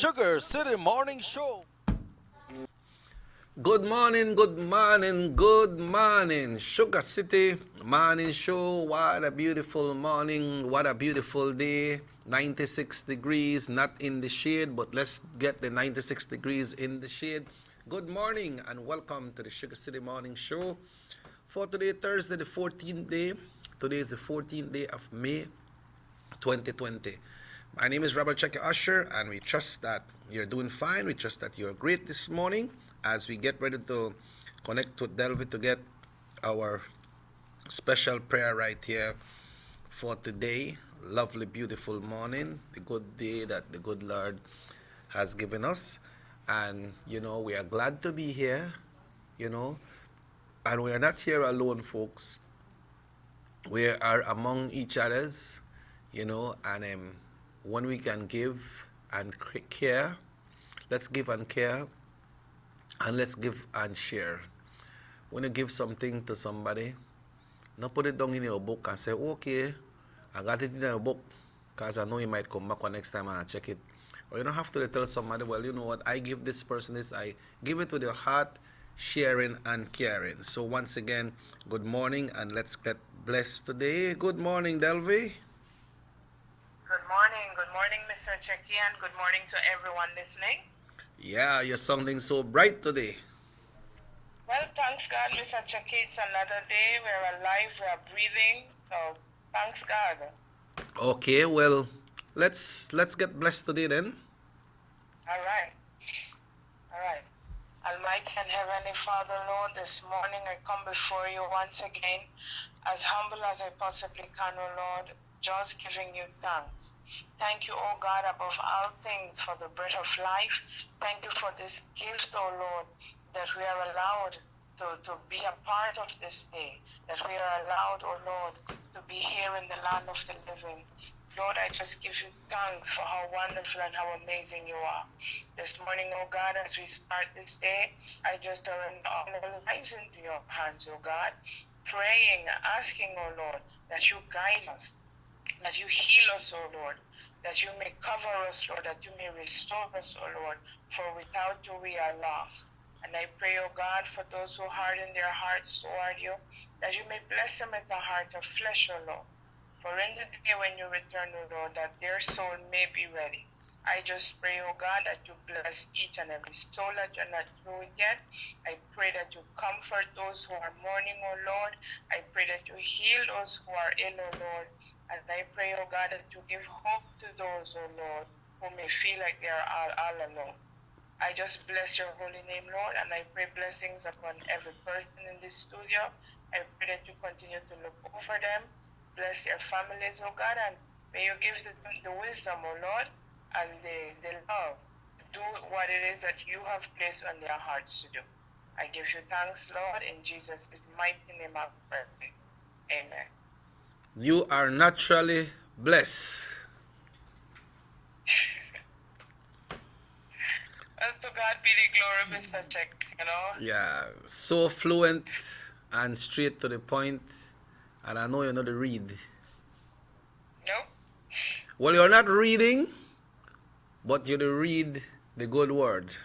Sugar City Morning Show. Good morning, good morning, good morning. Sugar City Morning Show. What a beautiful morning. What a beautiful day. 96 degrees, not in the shade, but let's get the 96 degrees in the shade. Good morning and welcome to the Sugar City Morning Show. For today, Thursday, the 14th day. Today is the 14th day of May 2020. My name is Robert Checker Usher, and we trust that you're doing fine. We trust that you're great this morning as we get ready to connect with Delvi to get our special prayer right here for today. Lovely, beautiful morning, the good day that the good Lord has given us. And, we are glad to be here, and we are not here alone, folks. We are among each others, and when we can give and care, let's give and care, and let's give and share. When you give something to somebody, not put it down in your book and say, okay, I got it in your book, because I know you might come back next time and check it. Or you don't have to tell somebody, well, you know what, I give this person this, I give it with your heart, sharing and caring. So once again, good morning, and let's get blessed today. Good morning, Delvi. Good morning, Mr. Checky, and good morning to everyone listening. Yeah, you're sounding so bright today. Well, thanks God, Mr. Checky. It's another day. We're alive, we're breathing. So thanks God. Okay, well, let's get blessed today then. All right. Almighty and Heavenly Father, Lord, this morning I come before you once again, as humble as I possibly can, O Lord, just giving you thanks. Thank you, O God, above all things, for the breath of life. Thank you for this gift, O Lord, that we are allowed to be a part of this day, that we are allowed, O Lord, to be here in the land of the living. Lord, I just give you thanks for how wonderful and how amazing you are. This morning, oh God, as we start this day, I just surrender all our lives into your hands, oh God, praying, asking, oh Lord, that you guide us, that you heal us, oh Lord, that you may cover us, Lord, that you may restore us, oh Lord, for without you we are lost. And I pray, oh God, for those who harden their hearts toward you, that you may bless them with a heart of flesh, oh Lord. For in the day when you return, O Lord, that their soul may be ready. I just pray, O God, that you bless each and every soul that you're not through it yet. I pray that you comfort those who are mourning, O Lord. I pray that you heal those who are ill, O Lord. And I pray, O God, that you give hope to those, O Lord, who may feel like they are all alone. I just bless your holy name, Lord, and I pray blessings upon every person in this studio. I pray that you continue to look over them. Bless their families, oh God, and may you give them the wisdom, oh Lord, and the love to do what it is that you have placed on their hearts to do. I give you thanks, Lord, in Jesus' mighty name I pray. Amen. You are naturally blessed. Well, to God be the glory, Mr. Check, Yeah, so fluent and straight to the point. And I know you know the read. Nope. Well, you're not reading, but you read the good word.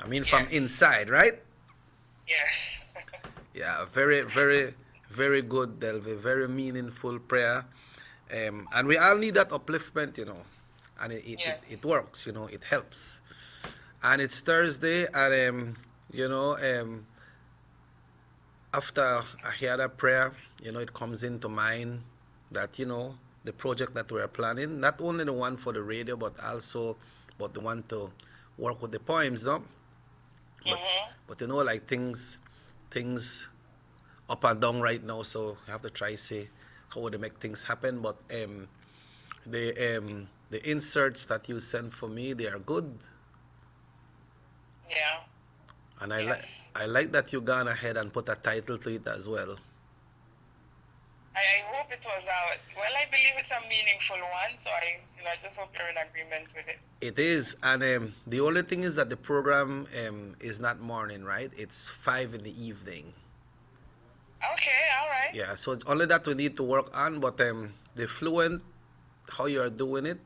I mean, from inside, right? Yes. Yeah, very, very, very good, Delvi. Very meaningful prayer. And we all need that upliftment, And it works, it helps. And it's Thursday, and, after I hear that prayer, it comes into mind that, the project that we're planning, not only the one for the radio, but the one to work with the poems, no? But like things up and down right now, so you have to try see how would they make things happen. But the inserts that you sent for me, they are good. Yeah. And I like that you gone ahead and put a title to it as well. I hope it was out. Well, I believe it's a meaningful one, so I just hope you're in agreement with it. It is, and the only thing is that the program is not morning, right? It's 5 in the evening. Okay, all right. Yeah, so only that we need to work on, but the fluent, how you are doing it,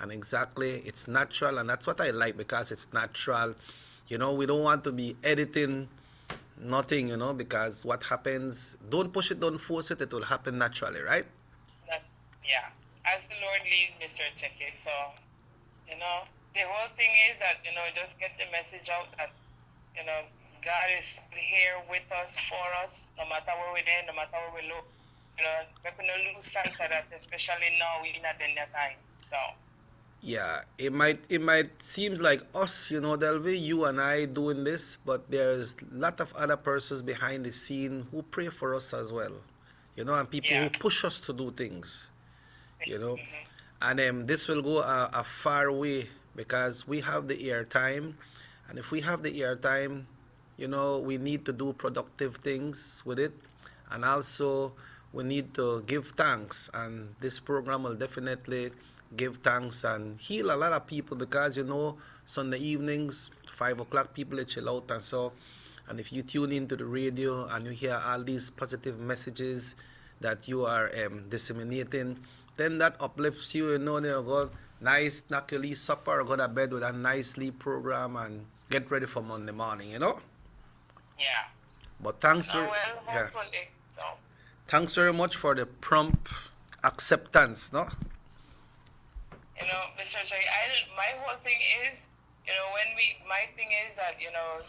And exactly, it's natural, and that's what I like because it's natural. You know, we don't want to be editing nothing, you know, because what happens, don't push it, don't force it, it will happen naturally, right? That, yeah. As the Lord lead, Mr. Checky. So, you know, the whole thing is that, you know, just get the message out that, you know, God is here with us, for us, no matter where we're there, no matter where we look. You know, we're going to lose sight of that, especially now in a dinner time. So, Yeah, it might seems like us, you know, Delvi, you and I doing this, but there's a lot of other persons behind the scene who pray for us as well, you know, and people yeah. who push us to do things, you know, Mhm. and this will go a far way because we have the airtime, and if we have the airtime, you know, we need to do productive things with it, and also we need to give thanks, and this program will definitely give thanks and heal a lot of people because you know Sunday evenings 5 o'clock people they chill out and so, and if you tune into the radio and you hear all these positive messages that you are disseminating, then that uplifts you, you know, you go nice knock your supper, go to bed with a nice sleep program and get ready for Monday morning, you know. Yeah. But thanks Oh, for, well, yeah, hopefully. So, thanks very much for the prompt acceptance, no. you know, Mr. J, my whole thing is, you know, my thing is that, you know,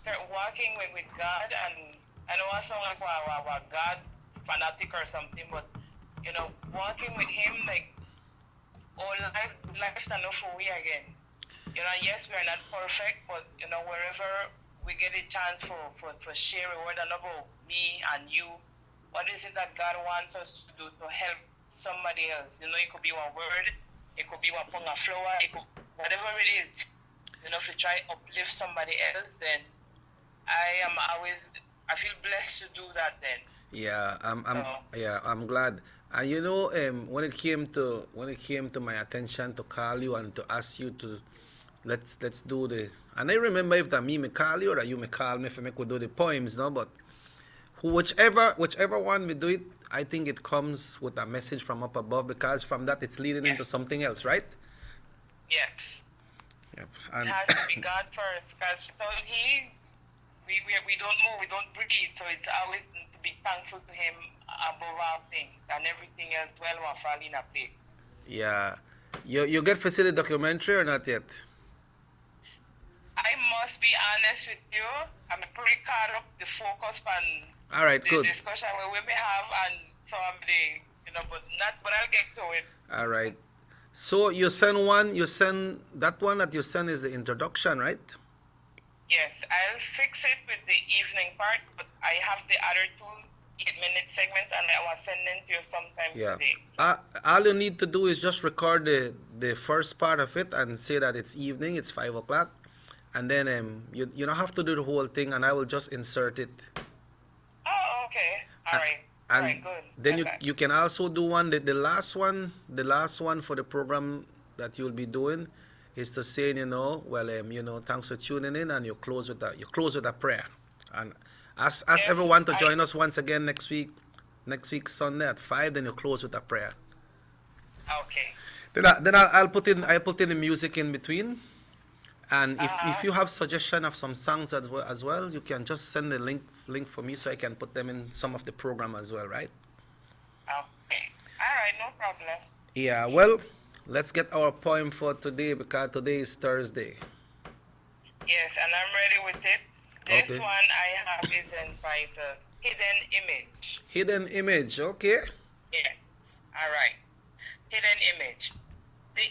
start walking with God, and I know I sound like a God fanatic or something, but, you know, walking with Him, like, all life to know for we again. You know, yes, we are not perfect, but, you know, wherever we get a chance for share a word about me and you, what is it that God wants us to do to help somebody else? You know, it could be one word, it could be one pong of flower, it could, whatever it is, you know, if you try uplift somebody else, then I feel blessed to do that then. Yeah, So, I'm glad. And you know, when it came to my attention to call you and to ask you to let's do the, and I remember if that me call you or that you me call me if me could do the poems, no, but whichever one we do it, I think it comes with a message from up above because from that it's leading into yes, something else, right? yes. Yep. It And has to be God first, because without He, we don't move, we don't breathe. So it's always to be thankful to Him above all things, and everything else will fall in a place. yeah, you get to see the documentary or not yet? I must be honest with you. I'm pretty caught up the focus on All right, the good. discussion we may have, and so I'm the, you know, but I'll get to it. All right. So you send that one that you send is the introduction, right? Yes, I'll fix it with the evening part, but I have the other two 8-minute segments, and I was sending to you sometime Yeah. today. So, All you need to do is just record the first part of it and say that it's evening, it's 5 o'clock, and then you don't have to do the whole thing, and I will just insert it. oh, okay, all right, all And right, good. then you Okay. you can also do one the last one for the program that you'll be doing is to say, you know, well, thanks for tuning in, and you close with a prayer, and ask Yes, everyone to join us once again next week Sunday at 5. Then you close with a prayer. okay. I'll put in the music in between, and if Uh-huh. you have suggestion of some songs as well, you can just send the link for me so I can put them in some of the program as well, right? Okay. All right, no problem. Yeah, well, let's get our poem for today because today is Thursday. Yes, and I'm ready with it. This Okay. one I have is entitled Hidden Image. Hidden image, okay? Yes. All right. Hidden image. The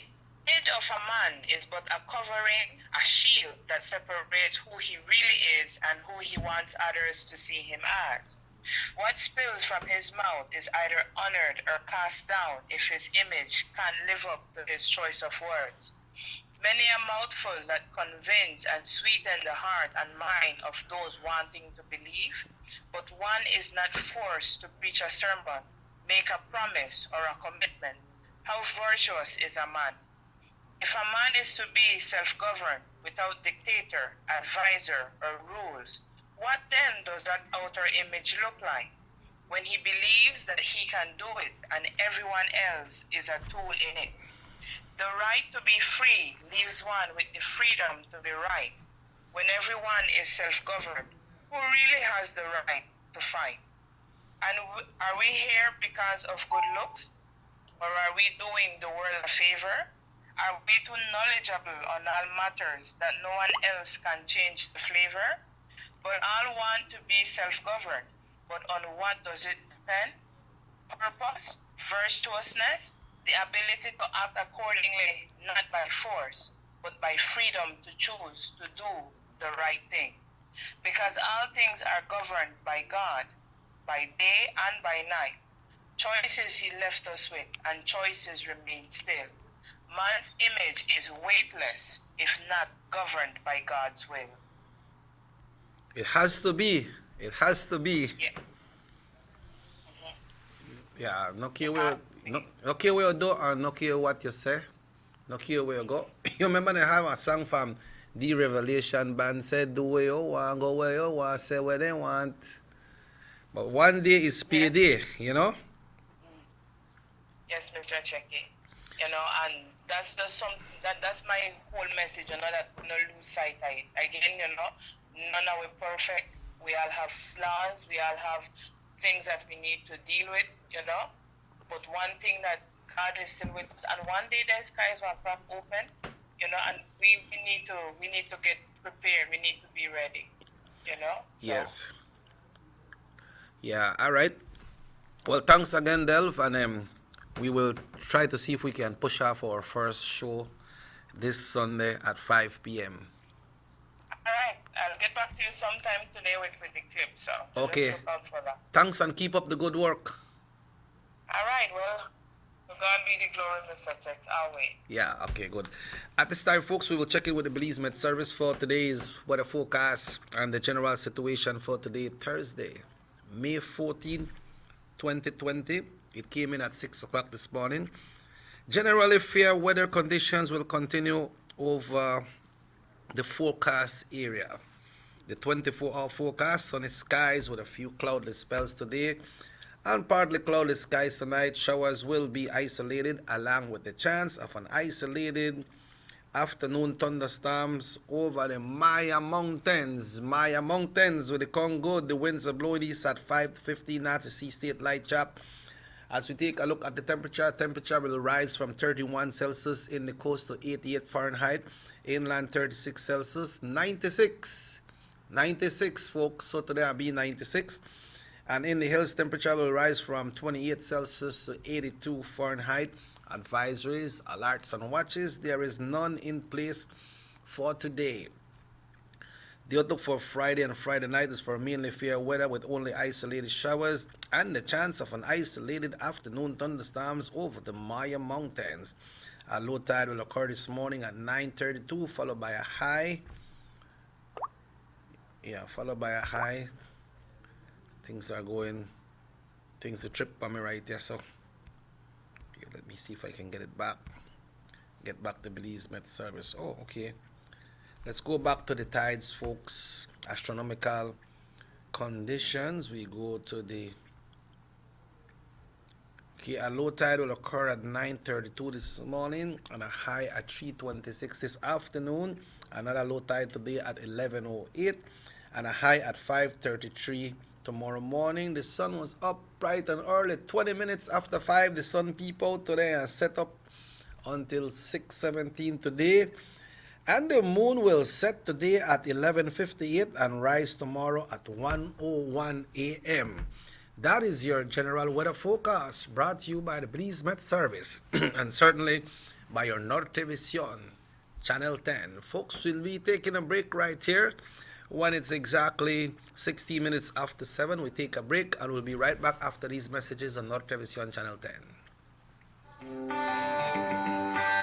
image of a man is but a covering, a shield that separates who he really is and who he wants others to see him as. What spills from his mouth is either honored or cast down if his image can't live up to his choice of words. Many a mouthful that convince and sweeten the heart and mind of those wanting to believe, but one is not forced to preach a sermon, make a promise or a commitment. How virtuous is a man? If a man is to be self-governed without dictator, advisor, or rules, what then does that outer image look like? When he believes that he can do it and everyone else is a tool in it. The right to be free leaves one with the freedom to be right. When everyone is self-governed, who really has the right to fight? And are we here because of good looks? Or are we doing the world a favor? Are we too knowledgeable on all matters that no one else can change the flavor? But all want to be self-governed. But on what does it depend? Purpose, virtuousness, the ability to act accordingly, not by force, but by freedom to choose to do the right thing. Because all things are governed by God, by day and by night. Choices he left us with, and choices remain still. Man's image is weightless if not governed by God's will. It has to be. It has to be. Yeah. Yeah, no care where, no care where you do or no care what you say. No care where you go. You remember they have a song from The Revelation Band said, do where you want, go where you want, say where they want. But one day is payday, you know? Yes, Mr. Checky. You know, and that's the that's my whole message, you know, that we don't lose sight of it. Again, you know, none of us perfect. We all have flaws, we all have things that we need to deal with, you know. But one thing that God is still with us, and one day the skies will crack open, you know, and we need to get prepared, we need to be ready, you know. So, Yes. Yeah, all right. Well, thanks again, Delph, and we will try to see if we can push off our first show this Sunday at 5 p.m. all right, I'll get back to you sometime today with the clip, so Okay. just look out for that. Thanks and keep up the good work. All right, well, to God be the glory, Mr. Checks, I'll wait. Yeah, okay, good. At this time, folks, we will check in with the Belize Met Service for today's weather forecast and the general situation for today, Thursday, May 14, 2020. It came in at 6 o'clock this morning. Generally, fair weather conditions will continue over the forecast area. The 24-hour forecast, sunny skies with a few cloudless spells today and partly cloudless skies tonight. Showers will be isolated along with the chance of an isolated afternoon thunderstorms over the Maya Mountains. Maya Mountains with the Congo. The winds are blowing east at 5 to 15 knots. The sea state light chop. As we take a look at the temperature will rise from 31 Celsius in the coast to 88 Fahrenheit. Inland 36 Celsius. 96 folks. So today I'll be 96. And in the hills, temperature will rise from 28 Celsius to 82 Fahrenheit. Advisories, alerts, and watches, there is none in place for today. The outlook for Friday and Friday night is for mainly fair weather with only isolated showers and the chance of an isolated afternoon thunderstorms over the Maya Mountains. A low tide will occur this morning at 9:32, followed by a high. Things to trip on me right there, so okay, let me see if I can get back the Belize Met Service. Oh, okay. Let's go back to the tides, folks. Astronomical conditions. We go to the a low tide will occur at 9:32 this morning and a high at 3:26 this afternoon. Another low tide today at 11:08 and a high at 5:33 tomorrow morning. The sun was up bright and early, 20 minutes after 5. The sun peep out today and set up until 6:17 today. And the moon will set today at 11:58 and rise tomorrow at 1:01 a.m. That is your general weather forecast, brought to you by the Belize Met Service and certainly by your Nortevision Channel 10. Folks, we'll be taking a break right here. When it's exactly 60 minutes after 7, we take a break and we'll be right back after these messages on Nortevision Channel 10.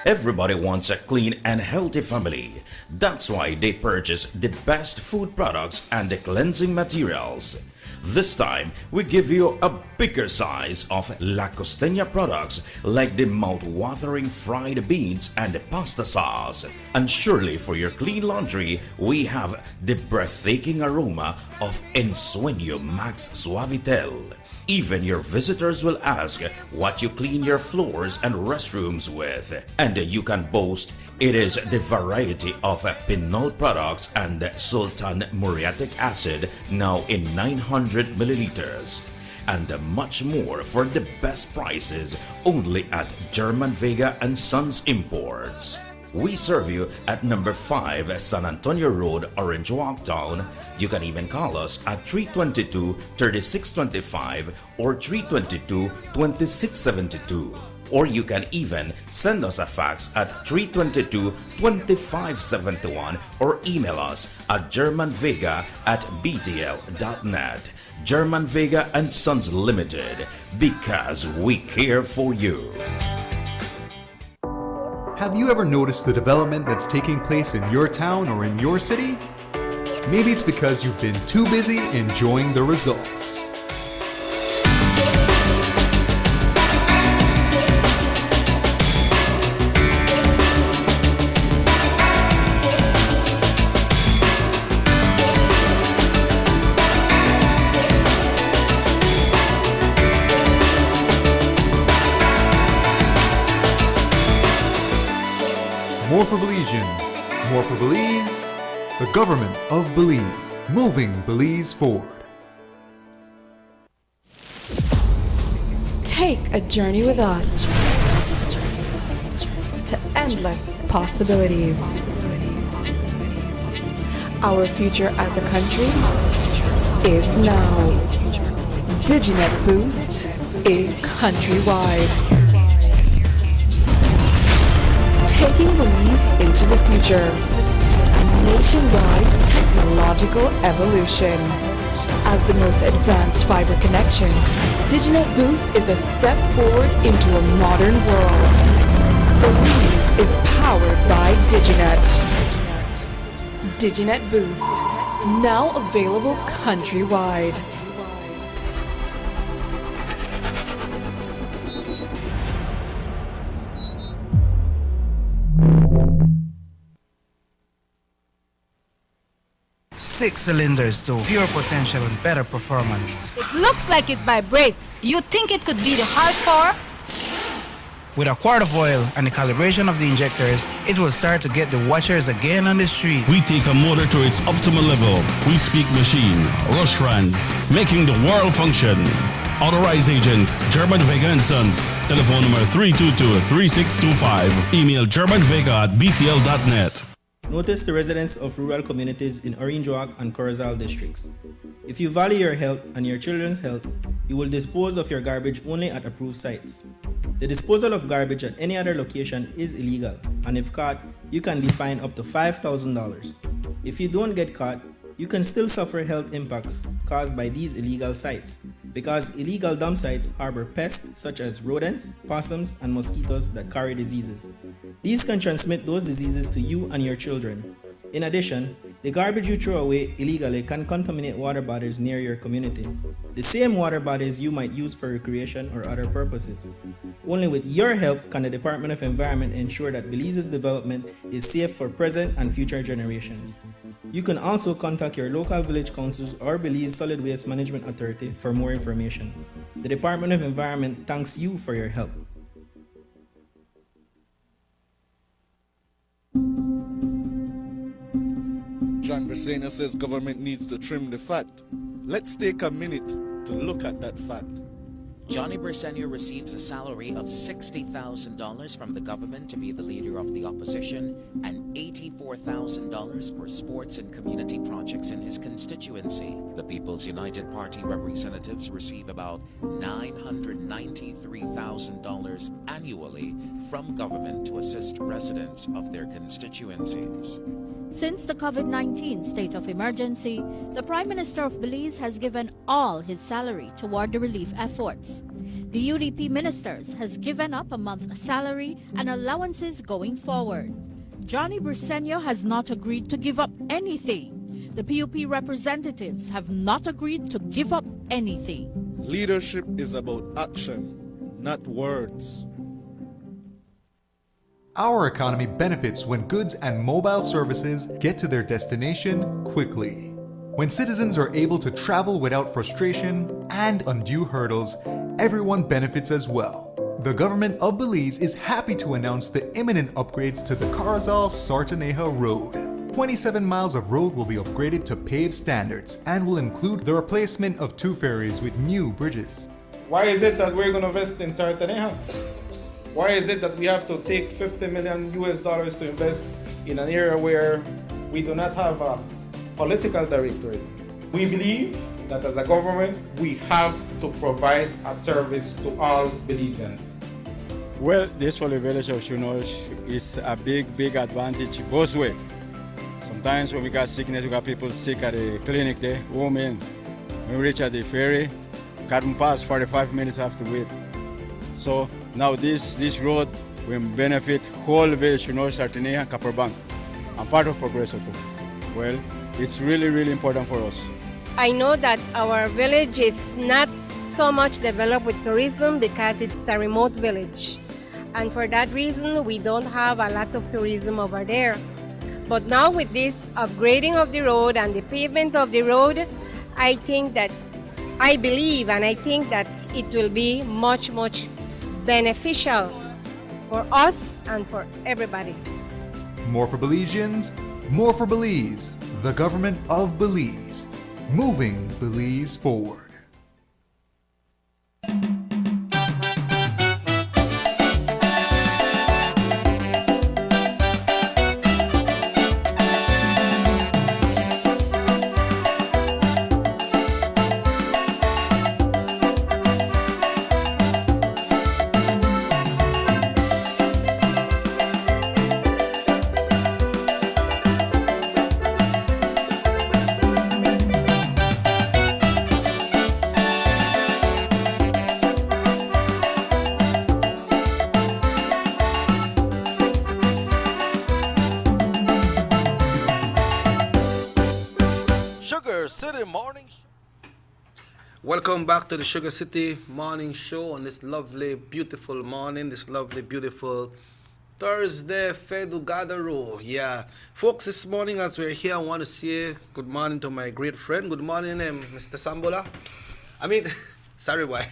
Everybody wants a clean and healthy family. That's why they purchase the best food products and the cleansing materials. This time, we give you a bigger size of La Costeña products like the mouth-watering fried beans and the pasta sauce. And surely for your clean laundry, we have the breathtaking aroma of Ensueño Max Suavitel. Even your visitors will ask what you clean your floors and restrooms with. And you can boast it is the variety of Pinol products and Sultan muriatic acid now in 900 milliliters. And much more for the best prices only at German Vega and Sons Imports. We serve you at number 5 San Antonio Road, Orange Walk Town. You can even call us at 322-3625 or 322-2672. Or you can even send us a fax at 322-2571 or email us at germanvega@btl.net. German Vega and Sons Limited, because we care for you. Have you ever noticed the development that's taking place in your town or in your city? Maybe it's because you've been too busy enjoying the results. More for Belizeans, more for Belize, the government of Belize, moving Belize forward. Take a journey with us to endless possibilities. Our future as a country is now. Diginet Boost is countrywide. Taking Belize into the future, a nationwide technological evolution. As the most advanced fiber connection, Diginet Boost is a step forward into a modern world. Belize is powered by Diginet. Diginet Boost, now available countrywide. Six cylinders to pure potential and better performance. It looks like it vibrates. You think it could be the horsepower? With a quart of oil and the calibration of the injectors, it will start to get the watchers again on the street. We take a motor to its optimal level. We speak machine, rush runs, making the world function. Authorized agent, German Vega and Sons. Telephone number 322-3625. Email germanvega@btl.net. Notice the residents of rural communities in Orange Walk and Corozal districts. If you value your health and your children's health, you will dispose of your garbage only at approved sites. The disposal of garbage at any other location is illegal, and if caught, you can be fined up to $5,000. If you don't get caught, you can still suffer health impacts caused by these illegal sites, because illegal dump sites harbor pests such as rodents, possums, and mosquitoes that carry diseases. These can transmit those diseases to you and your children. In addition, the garbage you throw away illegally can contaminate water bodies near your community, the same water bodies you might use for recreation or other purposes. Only with your help can the Department of Environment ensure that Belize's development is safe for present and future generations. You can also contact your local village councils or Belize Solid Waste Management Authority for more information. The Department of Environment thanks you for your help. John Briseño says government needs to trim the fat. Let's take a minute to look at that fact. Johnny Briseño receives a salary of $60,000 from the government to be the leader of the opposition and $84,000 for sports and community projects in his constituency. The People's United Party representatives receive about $993,000 annually from government to assist residents of their constituencies. Since the COVID-19 state of emergency, the Prime Minister of Belize has given all his salary toward the relief efforts. The UDP ministers has given up a month's salary and allowances going forward. Johnny Briseño has not agreed to give up anything. The PUP representatives have not agreed to give up anything. Leadership is about action, not words. Our economy benefits when goods and mobile services get to their destination quickly. When citizens are able to travel without frustration and undue hurdles, everyone benefits as well. The government of Belize is happy to announce the imminent upgrades to the Carazal-Sartaneja Road. 27 miles of road will be upgraded to paved standards and will include the replacement of 2 ferries with new bridges. Why is it that we're going to invest in Sartaneja? Why is it that we have to take $50 million to invest in an area where we do not have a political directorate? We believe that as a government, we have to provide a service to all Belizeans. Well, this for the village of Shunosh is a big advantage both ways. Sometimes when we got sickness, we got people sick at the clinic there, home in. When we reach at the ferry, can't pass, 45 minutes have to wait. So now this road will benefit whole village, Sartaneja and Copperbank. I'm part of Progreso too. Well, it's really important for us. I know that our village is not so much developed with tourism because it's a remote village. And for that reason, we don't have a lot of tourism over there. But now with this upgrading of the road and the pavement of the road, I think that, I believe and I think that it will be much beneficial for us and for everybody. More for Belizeans, more for Belize. The government of Belize. Moving Belize forward. Sugar City Morning Show. Welcome back to the Sugar City Morning Show on this lovely, beautiful morning, this lovely, beautiful Thursday, Fedugado. Yeah. Folks, this morning as we're here, I want to say good morning to my great friend. Good morning, Mr. Sambola. I mean, sorry, boy.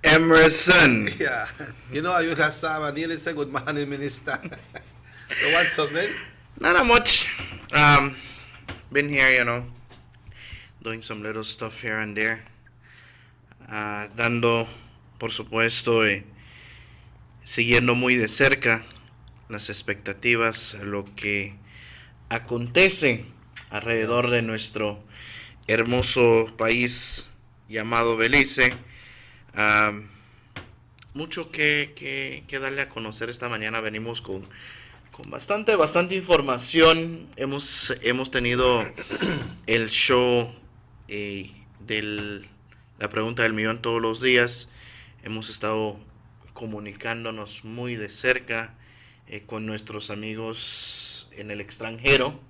Emerson. Yeah. You know, you got Sam, I nearly say good morning, Minister. So what's up, man? Not much. Been here, doing some little stuff here and there. Dando, por supuesto, siguiendo muy de cerca las expectativas, lo que acontece alrededor de nuestro hermoso país llamado Belice. Mucho que darle a conocer esta mañana. Venimos con bastante información. Hemos tenido el show de la pregunta del millón todos los días. Hemos estado comunicándonos muy de cerca con nuestros amigos en el extranjero,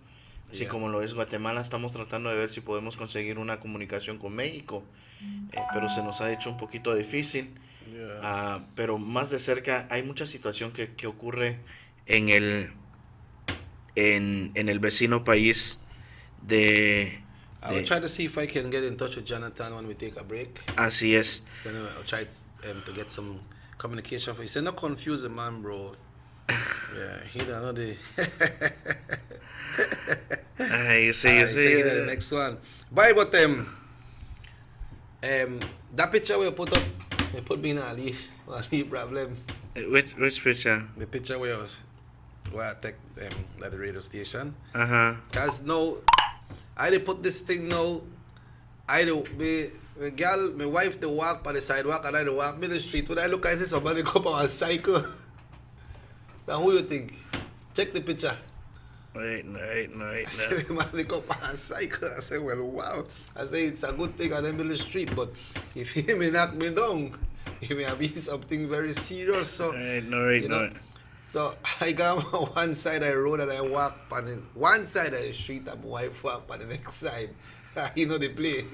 así como lo es Guatemala. Estamos tratando de ver si podemos conseguir una comunicación con México, pero se nos ha hecho un poquito difícil. Pero más de cerca hay mucha situación que ocurre en el vecino país de I'll try to see if I can get in touch with Jonathan when we take a break. Así es. So anyway, I'll try to get some communication for you. Say, not confuse the man, bro. Yeah, he don't know the. You see. The next one. Bye, but that picture we put up, we put me in a problem. Which picture? The picture where I take them at the radio station. Because now, I dey put this thing now. I do my girl, my wife, they walk by the sidewalk and I dey walk by the street. When I look, I see somebody come on a cycle. Now who you think? Check the picture. Right. I said, the man they come on a cycle. I said, well, wow. I say it's a good thing on the middle street, but if he may knock me down, it may be something very serious. So, Right. So I got on one side of the road and I walk on the one side of the street and my wife walk on the next side. You know the play.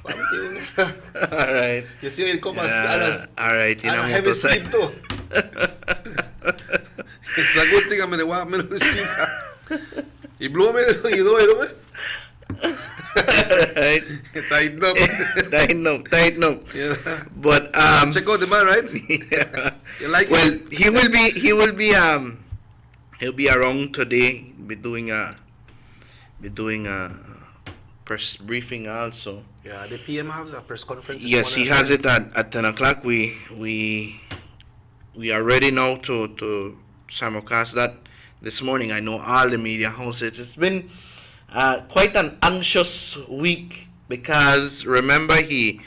Alright. You see how it comes alright, and a heavy speed too. It's a good thing I'm in the walk middle of the street. You blow me, you know me? Tighten up. Tighten up. Yeah. But check out the man, right? Yeah. You like well, it? He'll be around today. Be doing a press briefing also. Yeah, the PM has a press conference. Yes, he has it at 10 o'clock. We are ready now to simulcast that this morning. I know all the media houses. It's been quite an anxious week because remember he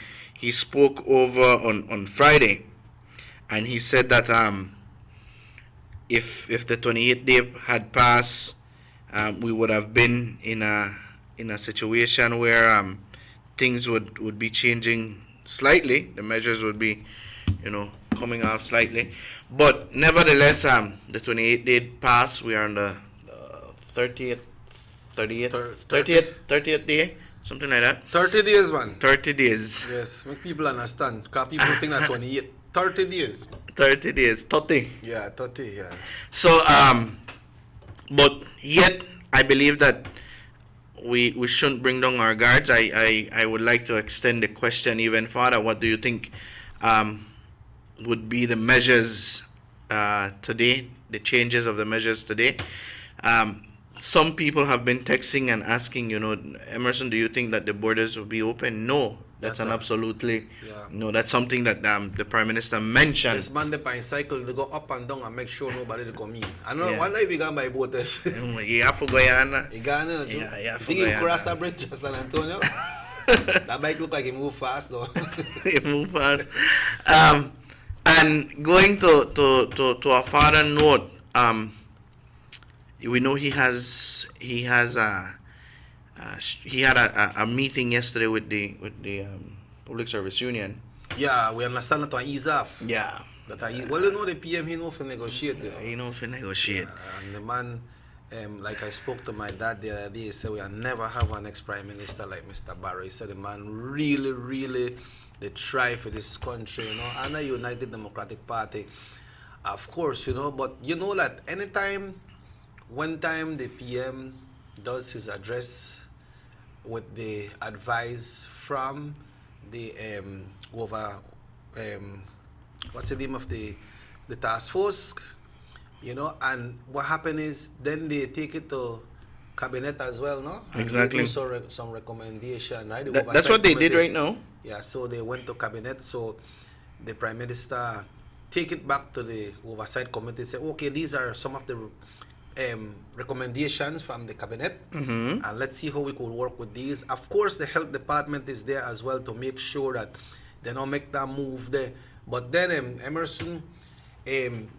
spoke over on Friday, and he said that if the 28th day had passed, we would have been in a situation where things would be changing slightly. The measures would be, coming out slightly. But nevertheless, the 28th day passed. We are on the 30th day, something like that. 30 days, man. 30 days. Yes, make people understand. Because people think that 28. 30 days. 30 days. 30. Yeah, 30, yeah. So, but yet, I believe that we shouldn't bring down our guards. I would like to extend the question even further. What do you think would be the measures today, the changes of the measures today? Some people have been texting and asking, Emerson, do you think that the borders will be open? No, that's an absolutely, no, that's something that the Prime Minister mentioned. This man, the cycle, they go up and down and make sure nobody to come in. I know, one day we got my boat. Yeah, for Guyana. Guyana, too. Yeah, for think he Guyana. crossed the bridge to San Antonio? That bike look like he moved fast, though. He moved fast. And going to a further note, we know he had a meeting yesterday with the Public Service Union. Yeah, we understand that ease off. Yeah. Well, the PM, he know for negotiate. He know for negotiate. Yeah, and the man, like I spoke to my dad the other day, he said we will never have an ex-prime minister like Mr. Barrow. He said the man really, they try for this country, and the United Democratic Party, of course, but that anytime, one time the PM does his address with the advice from the what's the name of the task force, and what happened is then they take it to cabinet as well, no? And exactly. They do some recommendation, right? That's what they did right now. Yeah, so they went to cabinet, so the Prime Minister take it back to the oversight committee, say, okay, these are some of the recommendations from the cabinet, and let's see how we could work with these. Of course, the health department is there as well to make sure that they don't make that move there. But then, Emerson,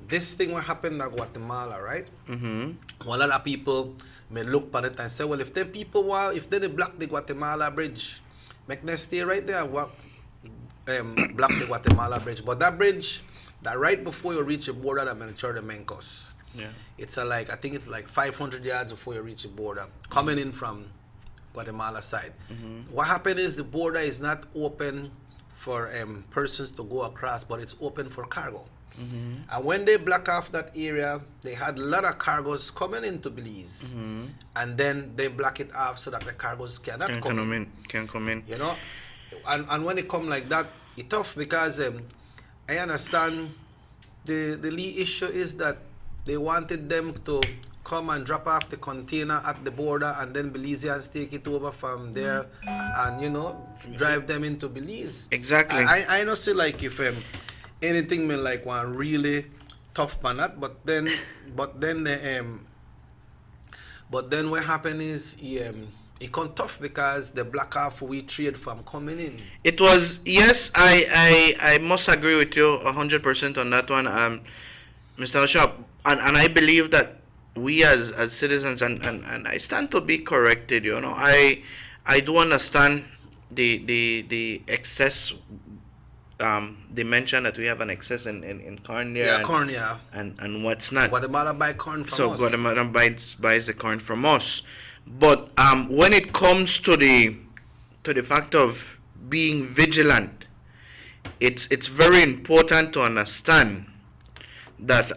this thing will happen in Guatemala, right? A lot of people may look at it and say, well, if they block the Guatemala bridge, make them stay right there and block the Guatemala bridge. But that bridge, that right before you reach the border of Melchor de Mencos, yeah. It's I think it's like 500 yards before you reach the border, coming in from Guatemala side. What happened is the border is not open for persons to go across, but it's open for cargo. And when they block off that area, they had a lot of cargoes coming into Belize, and then they block it off so that the cargoes cannot come in. Can come in. And when it come like that, it's tough because I understand the lead issue is that they wanted them to come and drop off the container at the border, and then Belizeans take it over from there, and drive them into Belize. Exactly. I don't see like if anything may like one really tough on that, but then what happened is it got tough because the block off we trade from coming in. It was, yes, I must agree with you 100% on that one, Mr. Bishop, and I believe that we as citizens, and I stand to be corrected, I do understand the excess. They mentioned that we have an excess in corn there. Yeah, corn, yeah. And what's not. Guatemala buy corn from us. So Guatemala buys the corn from us. But when it comes to the fact of being vigilant, it's very important to understand that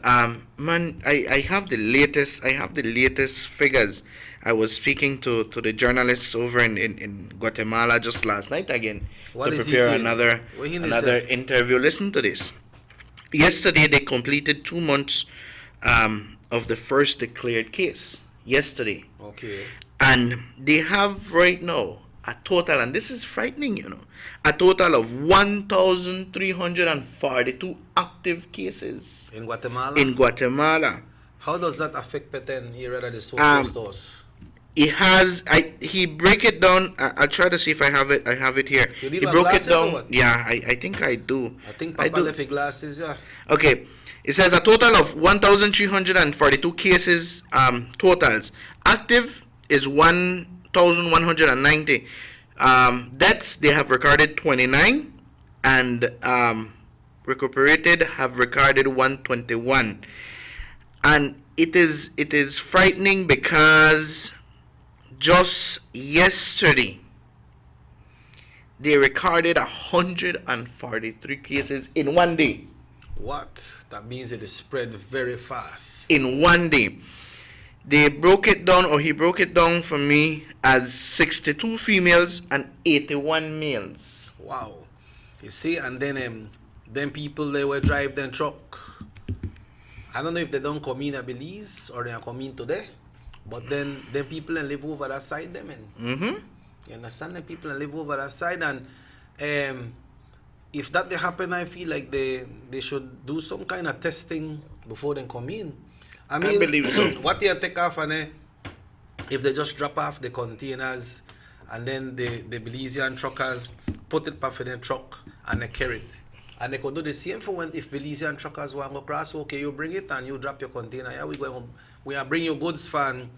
man, I have the latest figures. I was speaking to the journalists over in Guatemala just last night again What to is he prepare saying? another What he say? interview. Listen to this. Yesterday they completed 2 months of the first declared case. Yesterday. Okay. And they have right now a total, and this is frightening, a total of 1,342 active cases In Guatemala? in Guatemala. How does that affect Peten here at the social stores? He break it down. I'll try to see if I have it here. You He need broke it glasses or down. what? Yeah, I think I do. I think Papa left his glasses, yeah. Okay. It says a total of 1,342 cases totals. Active is 1,190. Deaths, they have recorded 29, and recuperated have recorded 121. And it is frightening because just yesterday they recorded 143 cases in one day. What? That means it is spread very fast. In one day. They broke it down, or he broke it down for me as 62 females and 81 males. Wow. You see, and then people, they will drive their truck. I don't know if they don't come in at Belize or they are coming today, but then people that live over that side, them. Mm-hmm. You understand? The people that live over that side, and if that they happen, I feel like they should do some kind of testing before they come in. I mean, believe so. What they take off, and if they just drop off the containers, and then the Belizean truckers put it back in the truck and they carry it. And they could do the same for when if Belizean truckers want to cross, okay, you bring it and you drop your container. Yeah, we are bringing your goods from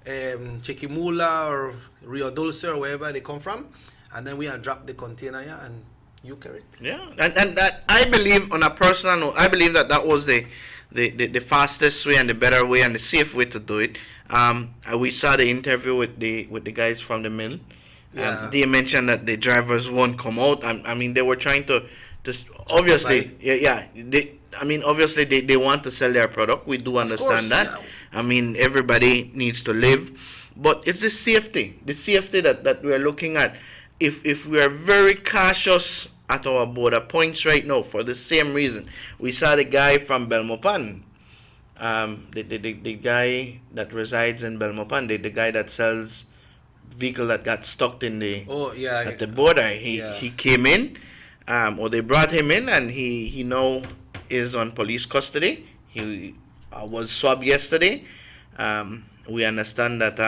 Chiquimula or Rio Dulce or wherever they come from, and then we are drop the container, yeah, and you carry it. Yeah, and that I believe, on a personal note, I believe that was the fastest way and the better way and the safe way to do it. We saw the interview with the guys from the mill. Yeah. They mentioned that the drivers won't come out. I mean, they were trying to obviously, obviously they want to sell their product. We do understand that. Yeah. I mean, everybody needs to live, but it's the safety that we're looking at. If we are very cautious at our border points right now, for the same reason, we saw the guy from Belmopan, the guy that resides in Belmopan, the guy that sells vehicle that got stuck in the at the border. He came in, or they brought him in, and he now is on police custody. He was swabbed yesterday. We understand that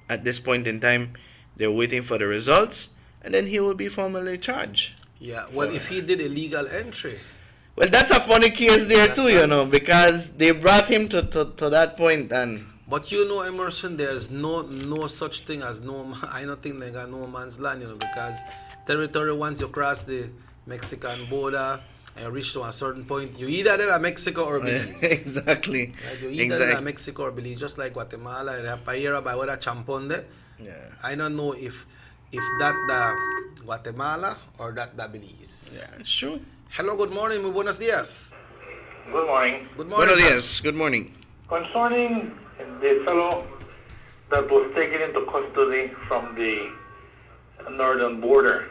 at this point in time they're waiting for the results, and then he will be formally charged. Yeah, well, if he did illegal entry. Well, that's a funny case there too, because they brought him to that point, and. But Emerson, there's no such thing as I don't think they got no man's land, because territory, once you cross the Mexican border and reach to a certain point, you either there at Mexico or Belize. Exactly. Right? You either there at Mexico or Belize, just like Guatemala, Paira, by where Champon there. Yeah. I don't know if that the Guatemala or that the Belize. Yeah, it's true. Hello, good morning, muy buenos días. Good morning. Good morning. Buenos días. Good morning. Concerning the fellow that was taken into custody from the northern border,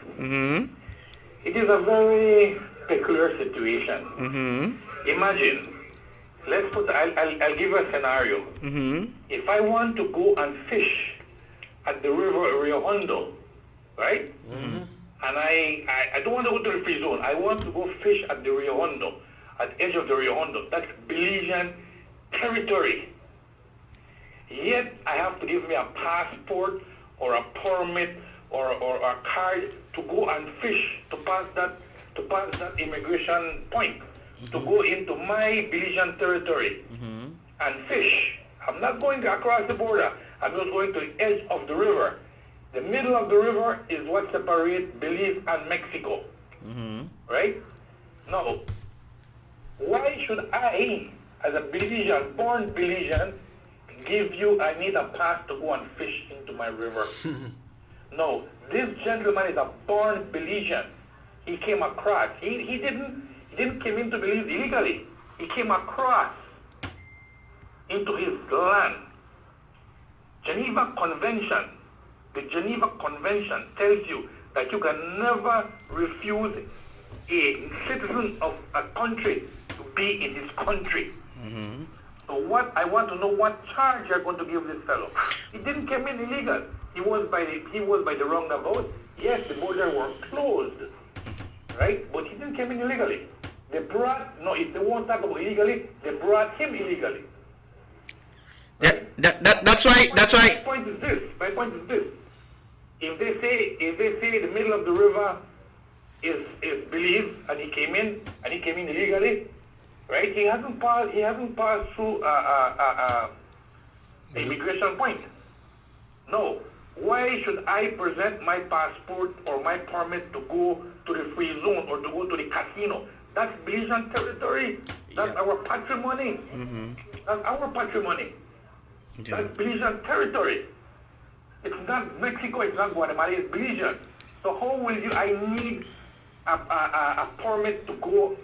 it is a very peculiar situation. Imagine, I'll give a scenario. If I want to go and fish at the river Rio Hondo, right? And I don't want to go to the free zone. I want to go fish at the Rio Hondo, at the edge of the Rio Hondo. That's Belizean territory. Yet I have to give me a passport or a permit or a card to go and fish, to pass that immigration point, to go into my Belizean territory and fish. I'm not going across the border. I'm just going to the edge of the river. The middle of the river is what separates Belize and Mexico. Right? Now, why should I, as a Belizean, born Belizean, give you, I need a pass to go and fish into my river? No, this gentleman is a born Belizean. He came across. He didn't come into Belize illegally. He came across into his land. Geneva Convention, the Geneva Convention tells you that you can never refuse a citizen of a country to be in his country. So what I want to know, what charge you're going to give this fellow? He didn't come in illegal. He was by the roundabout. Yes, the border was closed, right? But he didn't come in illegally. They brought, no, if they won't talk about illegally, they brought him illegally. Yeah, that's why. My point is this. If they say the middle of the river is Belize and he came in illegally, right? He hasn't passed through the immigration point. No. Why should I present my passport or my permit to go to the free zone or to go to the casino? That's Belizean territory. That's our patrimony. That's our patrimony. That's Belizean territory. It's not Mexico, it's not Guatemala, it's Belizean. So how will you, I need a permit to go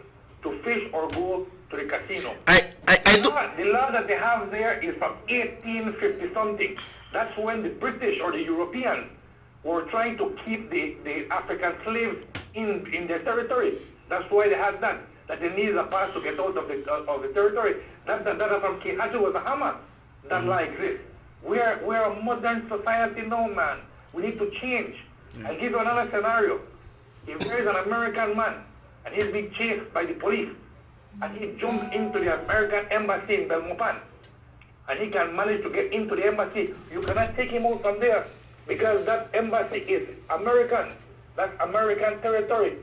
to fish or go to the casino. The law that they have there is from 1850 something. That's when the British or the Europeans were trying to keep the African slaves in their territory. That's why they had that they needed a pass to get out of the territory. That from King Haji was a hammer. That law exists. We're a modern society now, man. We need to change. I'll give you another scenario. If there is an American man and he's being chased by the police and he jumps into the American embassy in Belmopan and he can manage to get into the embassy, you cannot take him out from there because that embassy is American. That's American territory.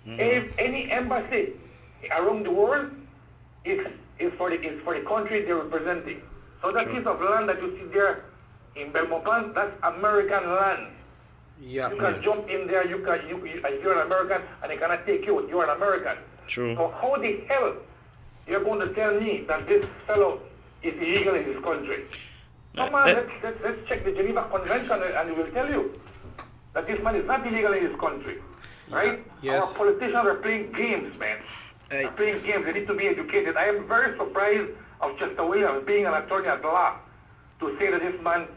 If any embassy around the world is for the country they're representing. So that piece of land that you see there in Belmopan, that's American land. Yeah, you can jump in there, you're an American, and they cannot take you. You're an American. True. So how the hell you're going to tell me that this fellow is illegal in this country? Come on, let's check the Geneva Convention, and it will tell you that this man is not illegal in this country, right? Yes. Our politicians are playing games, man. They're playing games. They need to be educated. I am very surprised of Chester Williams being an attorney at law to say that this man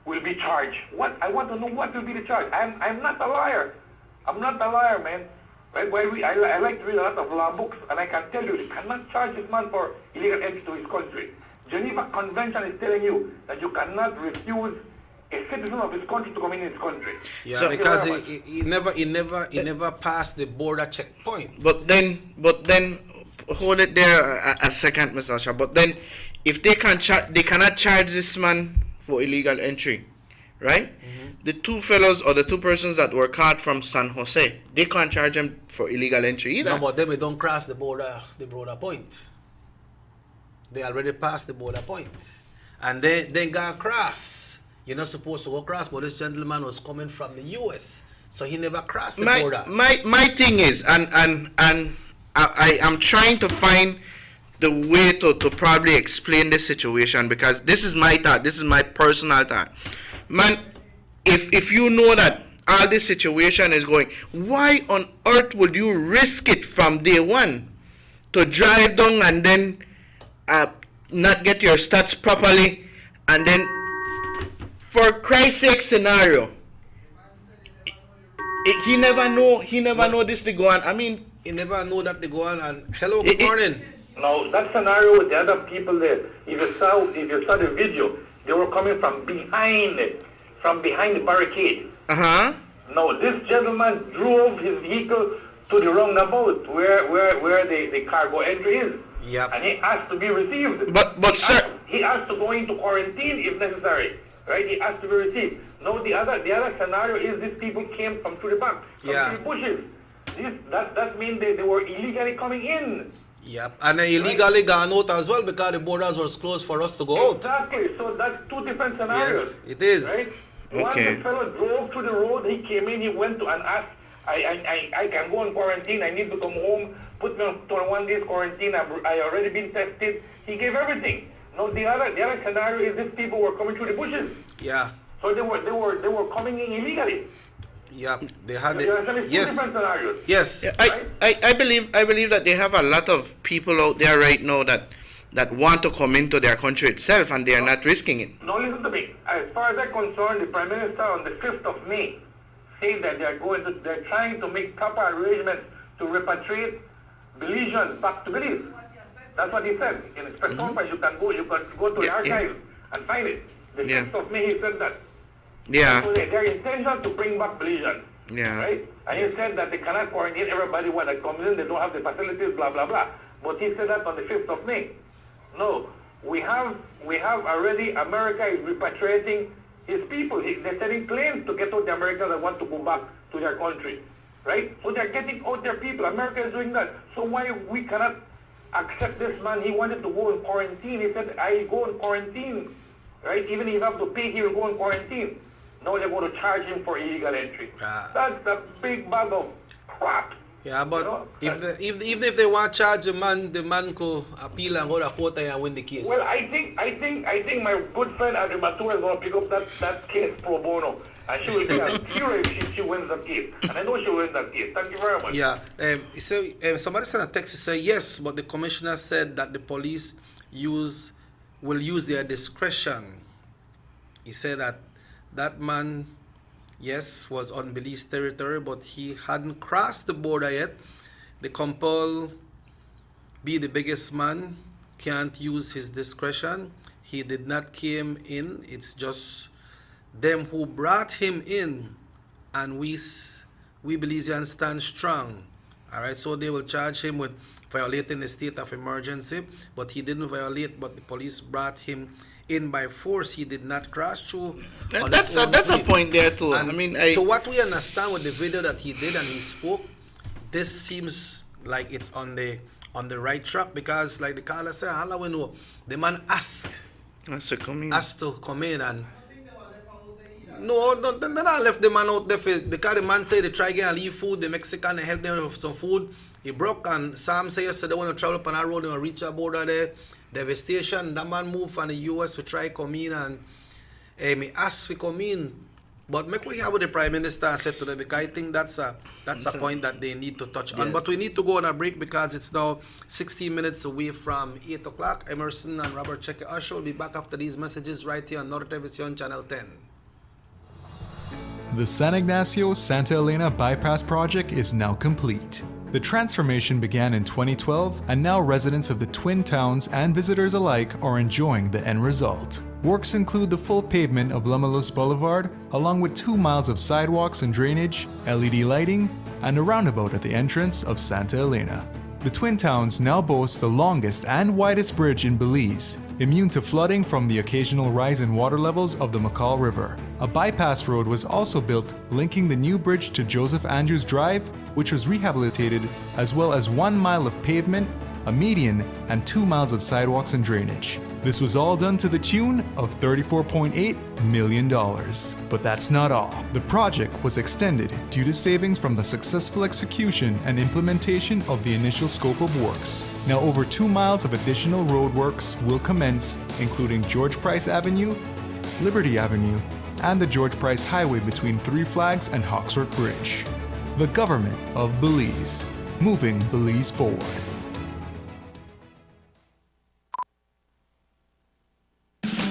will be charged. What? I want to know what will be the charge. I'm not a liar. I'm not a liar, man. Right? I like to read a lot of law books, and I can tell you, you cannot charge this man for illegal entry to his country. Geneva Convention is telling you that you cannot refuse a citizen of his country to come in his country. Yeah, so because he never passed the border checkpoint. But then hold it there a second, Mr. Shah. But then, if they cannot charge this man for illegal entry, right? The two fellows or the two persons that were caught from San Jose, they can't charge them for illegal entry either. No, but then we don't cross the border point. They already passed the border point, and they got across. You're not supposed to go across, but this gentleman was coming from the U.S., so he never crossed the border. My thing is, and I am trying to find the way to probably explain this situation, because this is my thought. This is my personal thought. Man, if you know that all this situation is going, why on earth would you risk it from day one to drive down and then not get your stats properly, and then for Christ's sake scenario, he never know this to go on. I mean, he never know that they go on. And hello, good morning. No, that scenario with the other people there, if you saw the video, they were coming from behind the barricade. No, this gentleman drove his vehicle to the roundabout where the cargo entry is. Yep. And he asked to be received. But sir, he asked to go into quarantine if necessary. Right? He asked to be received. No, the other scenario is these people came from through the back, through the bushes. That means they were illegally coming in. Yep, and they illegally gone out as well because the borders were closed for us to go out. Exactly. So that's two different scenarios. Yes, it is. Right? Once the fellow drove to the road, he came in, he went to and asked, I can go on quarantine, I need to come home, put me on 21 days quarantine, I already been tested. He gave everything. No, the other scenario is these people were coming through the bushes. Yeah. So they were coming in illegally. Yeah, they had There are actually two yes. different scenarios. Yes. Yeah, I believe that they have a lot of people out there right now that want to come into their country itself and they are not risking it. Now listen to me. As far as I'm concerned, the Prime Minister on the 5th of May said that they're trying to make proper arrangements to repatriate Belizeans back to Belize. That's what he said. In his press conference, you can go to the archives and find it. The 5th of May, he said that. Yeah. So their intention to bring back Belizeans. Yeah. Right? And he said that they cannot quarantine everybody when they comes in, they don't have the facilities, blah, blah, blah. But he said that on the 5th of May. No, we have already, America is repatriating his people. They're sending planes to get out the Americans that want to go back to their country, right? So they're getting out their people. America is doing that. So why we cannot accept this man? He wanted to go in quarantine. He said, I go in quarantine, right? Even if you have to pay, he will go in quarantine. Now they're going to charge him for illegal entry. That's a big bag of crap. Yeah, but even if they want to charge the man could appeal and go to court and win the case. Well, I think my good friend Adri Matura is going to pick up that case pro bono, and she will be a hero if she wins that case. And I know she will win that case. Thank you very much. Yeah. So somebody sent a text to say yes, but the commissioner said that the police will use their discretion. He said that man, yes, was on Belize territory, but he hadn't crossed the border yet. The compel be the biggest man can't use his discretion. He did not came in. It's just them who brought him in, and we Belizeans stand strong. All right, so they will charge him with violating the state of emergency, but he didn't violate. But the police brought him in by force. He did not cross through. That's a point there too. And I mean, to what we understand with the video that he did and he spoke, this seems like it's on the right track, because like the caller said, all we know, the man asked to come in and no, they not left the man out there because the man said they try to leave food. The Mexican helped them with some food. He broke, and Sam said yesterday when they travel up on that road, they reach a border there. Devastation. That man moved from the US to try come in, and he asked to come in. But make we hear what the Prime Minister said today, because I think that's a point that they need to touch on. But we need to go on a break because it's now 16 minutes away from 8 o'clock. Emerson and Robert Checker Usher will be back after these messages right here on Norte Television Channel 10. The San Ignacio-Santa Elena Bypass Project is now complete. The transformation began in 2012, and now residents of the Twin Towns and visitors alike are enjoying the end result. Works include the full pavement of Lamalus Boulevard, along with 2 miles of sidewalks and drainage, LED lighting, and a roundabout at the entrance of Santa Elena. The Twin Towns now boast the longest and widest bridge in Belize, immune to flooding from the occasional rise in water levels of the McCall River. A bypass road was also built linking the new bridge to Joseph Andrews Drive, which was rehabilitated, as well as 1 mile of pavement, a median, and 2 miles of sidewalks and drainage. This was all done to the tune of $34.8 million. But that's not all. The project was extended due to savings from the successful execution and implementation of the initial scope of works. Now over 2 miles of additional roadworks will commence, including George Price Avenue, Liberty Avenue, and the George Price Highway between Three Flags and Hawksworth Bridge. The government of Belize, moving Belize forward.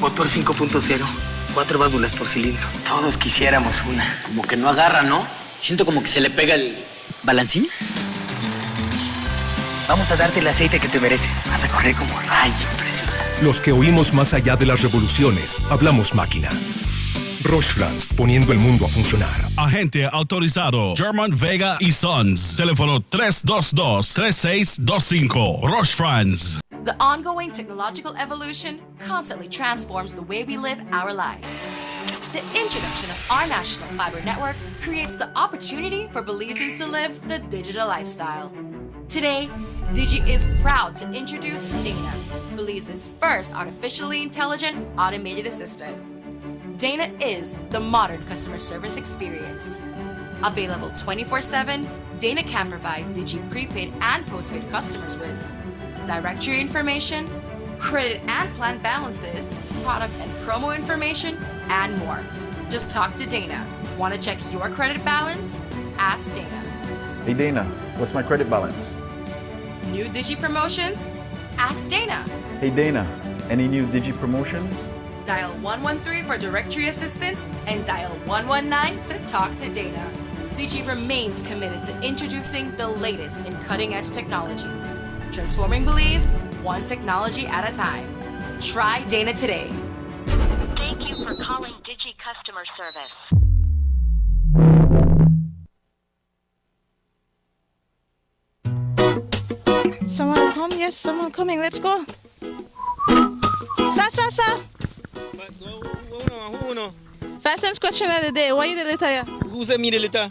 Motor 5.0, 4 válvulas por cilindro. Todos quisiéramos una. Como que no agarra, ¿no? Siento como que se le pega el balancín. Vamos a darte el aceite que te mereces. Vas a correr como rayo, preciosa. Los que oímos más allá de las revoluciones, hablamos máquina. Roche-France, poniendo el mundo a funcionar. Agente autorizado German Vega y Sons. Teléfono 322-3625. Roche-France. The ongoing technological evolution constantly transforms the way we live our lives. The introduction of our national fiber network creates the opportunity for Belizeans to live the digital lifestyle. Today, Digi is proud to introduce Dana, Belize's first artificially intelligent automated assistant. Dana is the modern customer service experience. Available 24/7, Dana can provide Digi prepaid and postpaid customers with directory information, credit and plan balances, product and promo information, and more. Just talk to Dana. Want to check your credit balance? Ask Dana. Hey Dana, what's my credit balance? New Digi promotions? Ask Dana. Hey Dana, any new Digi promotions? Dial 113 for directory assistance and dial 119 to talk to Dana. Digi remains committed to introducing the latest in cutting-edge technologies, transforming Belize one technology at a time. Try Dana today. Thank you for calling Digi Customer Service. Someone come? Yes, someone coming. Let's go. Sir. Fastest question of the day. Why you the letter here? Who sent me the letter?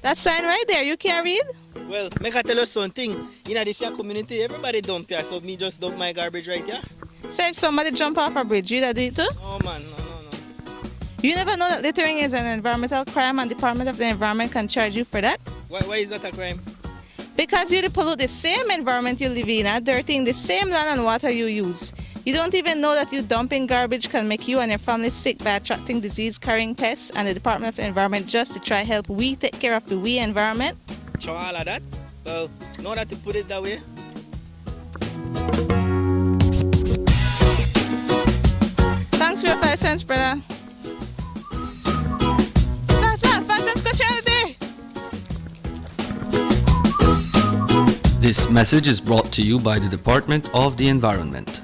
That sign right there. You can't read? Well, make I tell you something. In this here community, everybody dump here, so me just dump my garbage right here. So if somebody jump off a bridge, you that do it too? Oh man, no. You never know that littering is an environmental crime and Department of the Environment can charge you for that? Why is that a crime? Because you pollute the same environment you live in, dirtying the same land and water you use. You don't even know that you dumping garbage can make you and your family sick by attracting disease-carrying pests, and the Department of the Environment just to try help we take care of the we environment. So all of that? Well, now that you put it that way. Thanks for your 5 cents, brother. That's 5 cents question of the day. This message is brought to you by the Department of the Environment.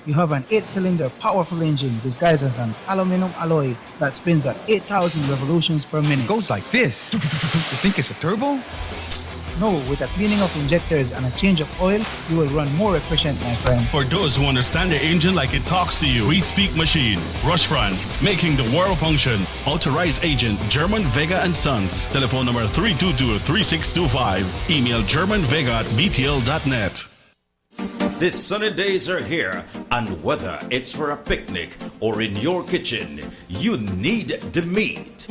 You have an 8-cylinder powerful engine disguised as an aluminum alloy that spins at 8,000 revolutions per minute. Goes like this. You think it's a turbo? No, with a cleaning of injectors and a change of oil, you will run more efficient, my friend. For those who understand the engine like it talks to you, we speak machine. Rush France, making the world function. Authorized agent German Vega & Sons. Telephone number 322-3625. Email germanvega@btl.net. These sunny days are here, and whether it's for a picnic or in your kitchen, you need the meat.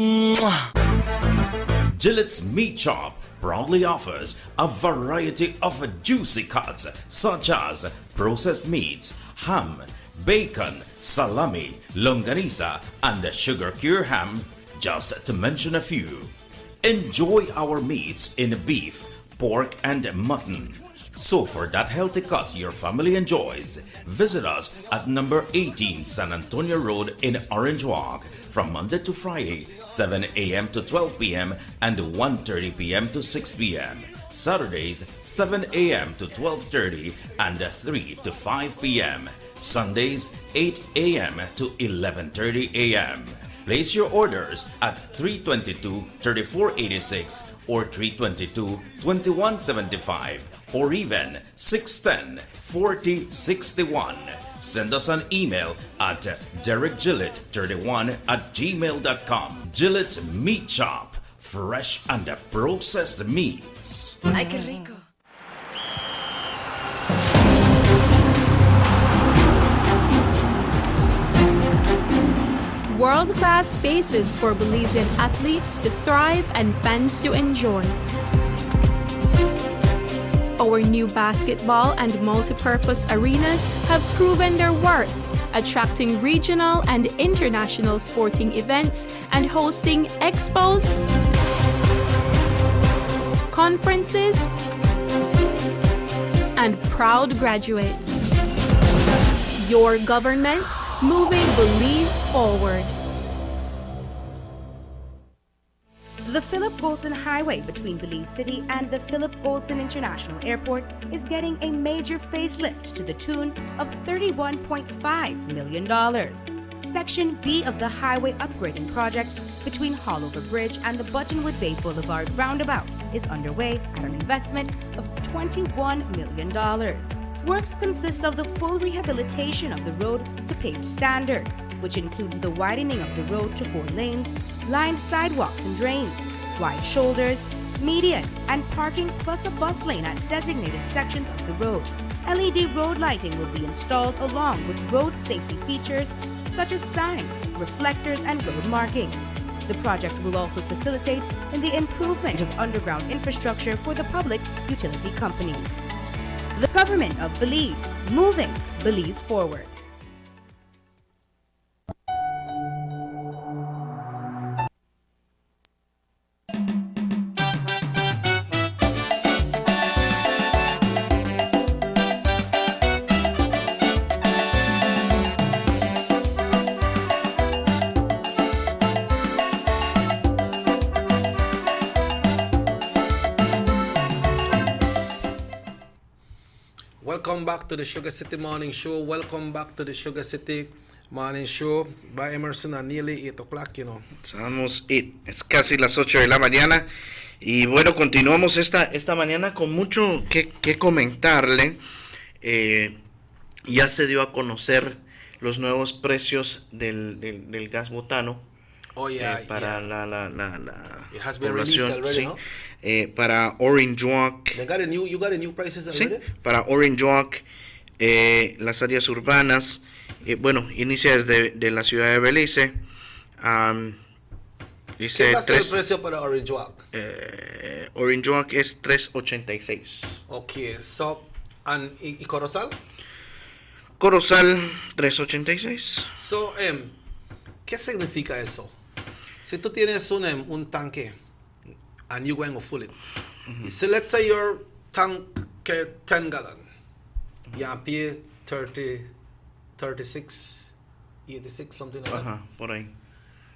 Gillette's Meat Shop proudly offers a variety of juicy cuts such as processed meats, ham, bacon, salami, longanisa, and sugar cure ham, just to mention a few. Enjoy our meats in beef, pork, and mutton. So for that healthy cut your family enjoys, visit us at number 18 San Antonio Road in Orange Walk from Monday to Friday, 7 a.m. to 12 p.m. and 1:30 p.m. to 6 p.m. Saturdays, 7 a.m. to 12:30 and 3 to 5 p.m. Sundays, 8 a.m. to 11:30 a.m. Place your orders at 322-3486 or 322-2175 or even 610-4061. Send us an email at derekgillett31@gmail.com. Gillette's Meat Shop, fresh and processed meats. Ay, qué rico. World-class spaces for Belizean athletes to thrive and fans to enjoy. Our new basketball and multi-purpose arenas have proven their worth, attracting regional and international sporting events and hosting expos, conferences, and proud graduates. Your government moving Belize forward. The Philip Goldson Highway between Belize City and the Philip Goldson International Airport is getting a major facelift to the tune of $31.5 million. Section B of the highway upgrading project between Haulover Bridge and the Buttonwood Bay Boulevard roundabout is underway at an investment of $21 million. Works consist of the full rehabilitation of the road to paved standard, which includes the widening of the road to 4 lanes, lined sidewalks and drains, wide shoulders, median, and parking plus a bus lane at designated sections of the road. LED road lighting will be installed along with road safety features such as signs, reflectors, and road markings. The project will also facilitate in the improvement of underground infrastructure for the public utility companies. The government of Belize, moving Belize forward. Welcome back to the Sugar City Morning Show. Welcome back to the Sugar City Morning Show by Emerson at nearly 8 o'clock, you know. Estamos 8, es casi las 8 de la mañana. Y bueno, continuamos esta mañana con mucho que comentarle. Ya se dio a conocer los nuevos precios del gas butano. Oh, yeah, para yeah. la It has been released población, already, sí. no? Para Orange Walk. You got a new prices Sí, already? para Orange Walk, las áreas urbanas, bueno, inicia desde de la ciudad de Belice. Dice ¿Qué va a ser el precio para Orange Walk? Orange Walk es $3.86. Okay, so, ¿y Corozal? Corozal, $3.86. So, ¿qué significa eso? Si tú tienes un tanque and you're going to fill it, so let's say your tank 10 gallon, you pay 30, 36, 86, something like that. Por ahí.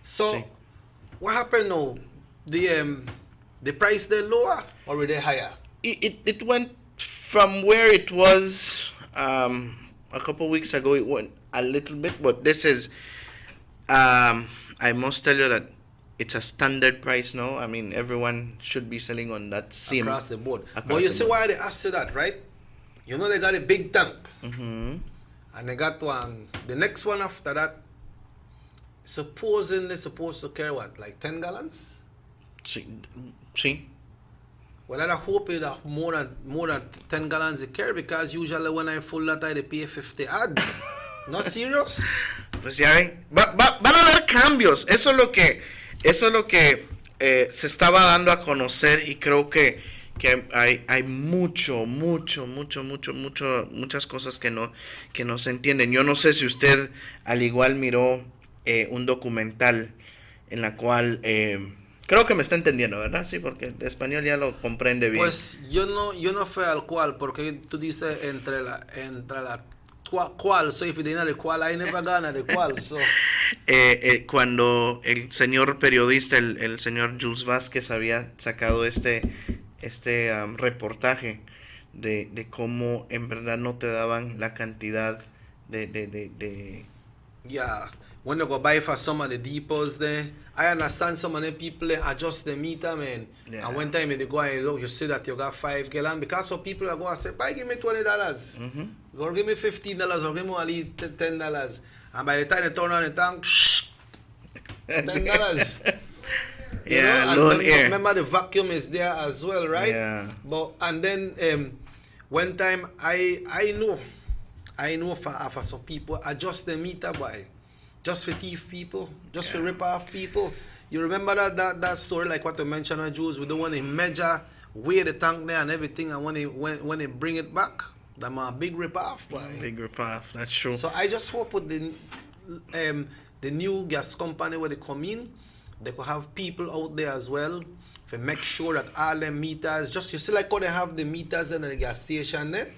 So, Sí. what happened now? The price they lower or they higher? It went from where it was a couple weeks ago. It went a little bit, but this is. I must tell you that it's a standard price now. I mean, everyone should be selling on that same Across the board. across But you the see board. why they ask you that, right? You know they got a big tank. Mhm. And they got one. The next one after that, supposing they're supposed to carry what, like 10 gallons? Sí. Well, I hope it have more than 10 gallons they carry, because usually when I full that I pay 50 ad. Not serious? Pues ya ven, van a haber cambios. Eso es lo que se estaba dando a conocer, y creo que hay muchas cosas que no se entienden. Yo no sé si usted al igual miró un documental en la cual creo que me está entendiendo, ¿verdad? Sí, porque el español ya lo comprende bien. Pues yo no fui al cual, porque tú dices entre la cual, so if you didn't know the cual, I never gonna the cual, so. Cuando el señor periodista, el señor Jules Vázquez, había sacado este reportaje de cómo en verdad no te daban la cantidad de Yeah, when you go buy for some of the depots there, I understand some of the people adjust the meter, man. Yeah. And one time they go and look, you see that you got 5 gallon, because some people are going to say, buy, give me $20, or give me $15, or give me only $10. And by the time they turn on the tank, $10. You Yeah, know? loan And air. remember the vacuum is there as well, right? Yeah. But and then one time I know for some people adjust the meter by just for thief people, just for rip off people. You remember that story, like what you mentioned on Jules, with the one they measure, weigh the tank there and everything, and when they bring it back, them a big rip off. Big rip off, that's true. So I just hope with the new gas company where they come in, they could have people out there as well to make sure that all the meters, just you see like how they have the meters in the gas station there,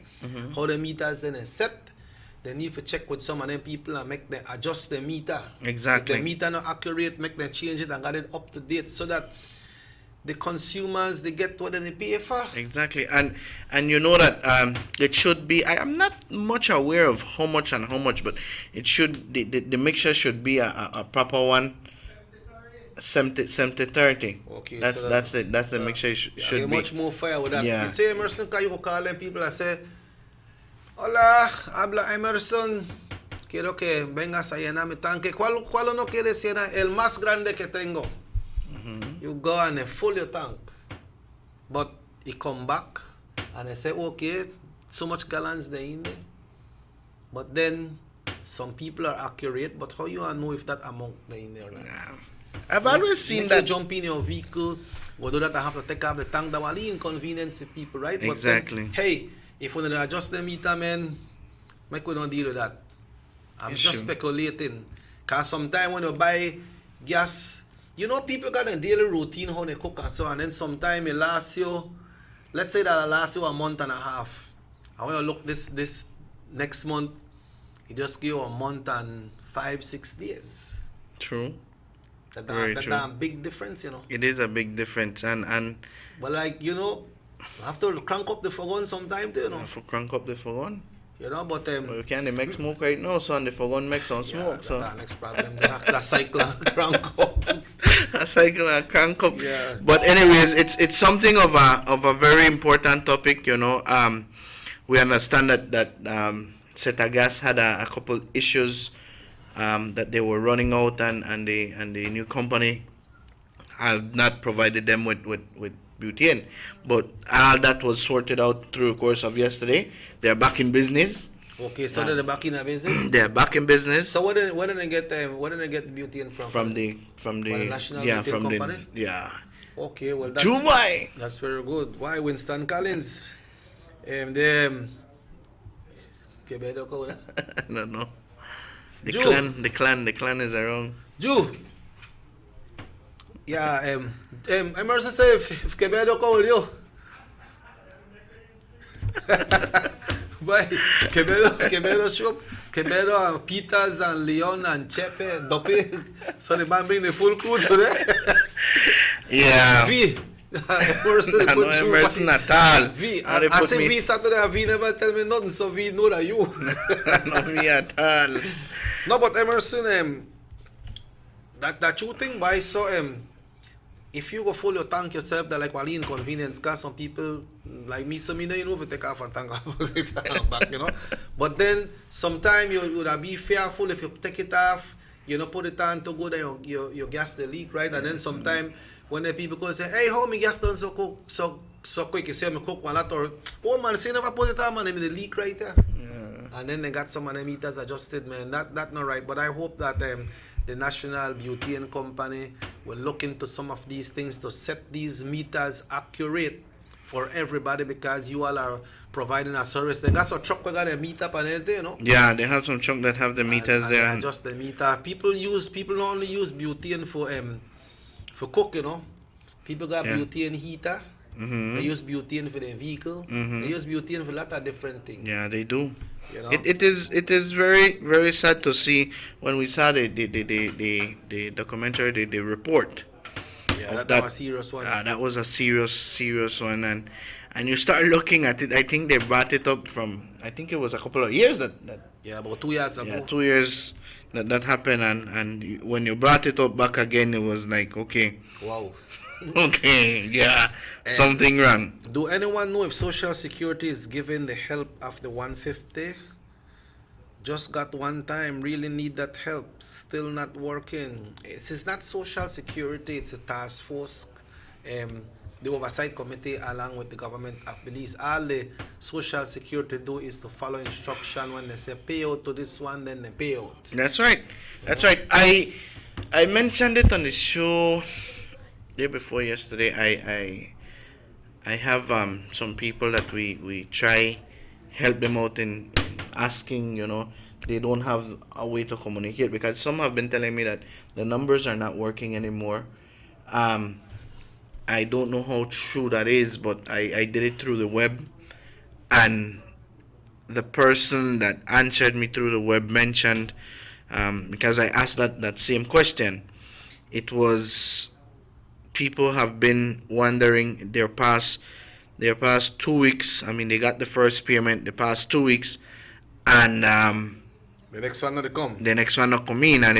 how the meters then is set. They need to check with some of them people and make them adjust the meter. Exactly. If the meter not accurate, make them change it and get it up to date, so that the consumers, they get what they pay for. Exactly, and you know that it should be. I'm not much aware of how much, but it should the mixture should be a proper one. 70-30. Okay, that's so that's the mixture should be. Much more fire with that. Yeah. You say Emerson, can you call them people and say, hola, habla Emerson. quiero que vengas a llenar mi tanque. ¿Cuál uno quiere llenar? El más grande que tengo. You go and fill your tank. But he come back and I say, okay, so much gallons there in there. But then some people are accurate, but how you know if that amount there in there or not? I've always seen You that. jump in your vehicle, go do that, I have to take off the tank. That will inconvenience the people, right? Exactly. But then, hey, if we don't adjust the meter, man, make we don't deal with that. I'm Yes, just sure. speculating. Because sometimes when you buy gas, you know, people got a daily routine how they cook and so on. And then sometimes it lasts you, let's say that it lasts you a month and a half. And when you look this next month, it just give you a month and 5-6 days. True. That's a big difference, you know. It is a big difference, and But like, you know, you have to crank up the fogon sometime too, you know. for crank up the fogon. You know, but You can't make smoke right now, so and the fogon make some smoke. So that's the next problem. The cycle and crank up. a cycle and crank up. Yeah. But anyways, it's something of a very important topic. You know, we understand that Seta Gas had a couple issues that they were running out, and the new company had not provided them with butane. But all that was sorted out through the course of yesterday. They're back in business. Okay, so they're back in the business. They're back in business. So where did they get butane from? From the National yeah, Butane from Company? the yeah. Okay, well that's Dubai. That's very good. Why Winston Collins? Quevedo code. I don't know. The Jew. clan is around. Jew. Yeah, Emerson say if Quevedo call you. Why? Quevedo shop. Quevedo and Peters and Leon and Chepe, Dope. So the man bring the full crew today. Yeah. V. Emerson, I know Emerson at all. V. How they I put say me- V Saturday, V never tell me nothing, so V know that you. Not me at all. No, but Emerson, that you think why so if you go full your tank yourself, that like really inconvenience, cause some people like me, so me know you know if you take off and tank off back, you know. But then sometime you would be fearful if you take it off, you know, put it on to go there, your gas the leak, right? And then sometime when the people go say, hey, how me gas done so quick, you see me cook one lot or oh man, see never put it on, man, the leak right there. And then they got some of the meters adjusted, man. That not right. But I hope that the National Butane Company will look into some of these things to set these meters accurate for everybody, because you all are providing a service. They got some truck we got a meter up and everything, you know. Yeah, they have some chunk that have the meters and there. adjust the meter. People not only use butane for cook, you know. People got Yeah. butane heater. They use butane for their vehicle. They use butane for a lot of different things. Yeah, they do. You know? It is very, very sad to see when we saw the documentary, the report. Yeah, of that was a serious one. That was a serious one, and you start looking at it. I think they brought it up from, I think it was a couple of years that yeah, about 2 years ago. yeah, 2 years that happened, and when you brought it up back again, it was like, okay, Wow. okay, yeah, something wrong. Do anyone know if Social Security is giving the help after 150? Just got one time, really need that help, still not working. It's not Social Security, it's a task force, the oversight committee along with the government of Belize. All the Social Security do is to follow instruction. When they say pay out to this one, then they pay out. That's right. That's right. I mentioned it on the show day before yesterday. I have some people that we try help them out in asking, you know, they don't have a way to communicate, because some have been telling me that the numbers are not working anymore. I don't know how true that is, but I did it through the web, and the person that answered me through the web mentioned, because I asked that same question, it was people have been wondering their past 2 weeks. I mean, they got the first payment the past 2 weeks, and the next one not come. The next one not come in, and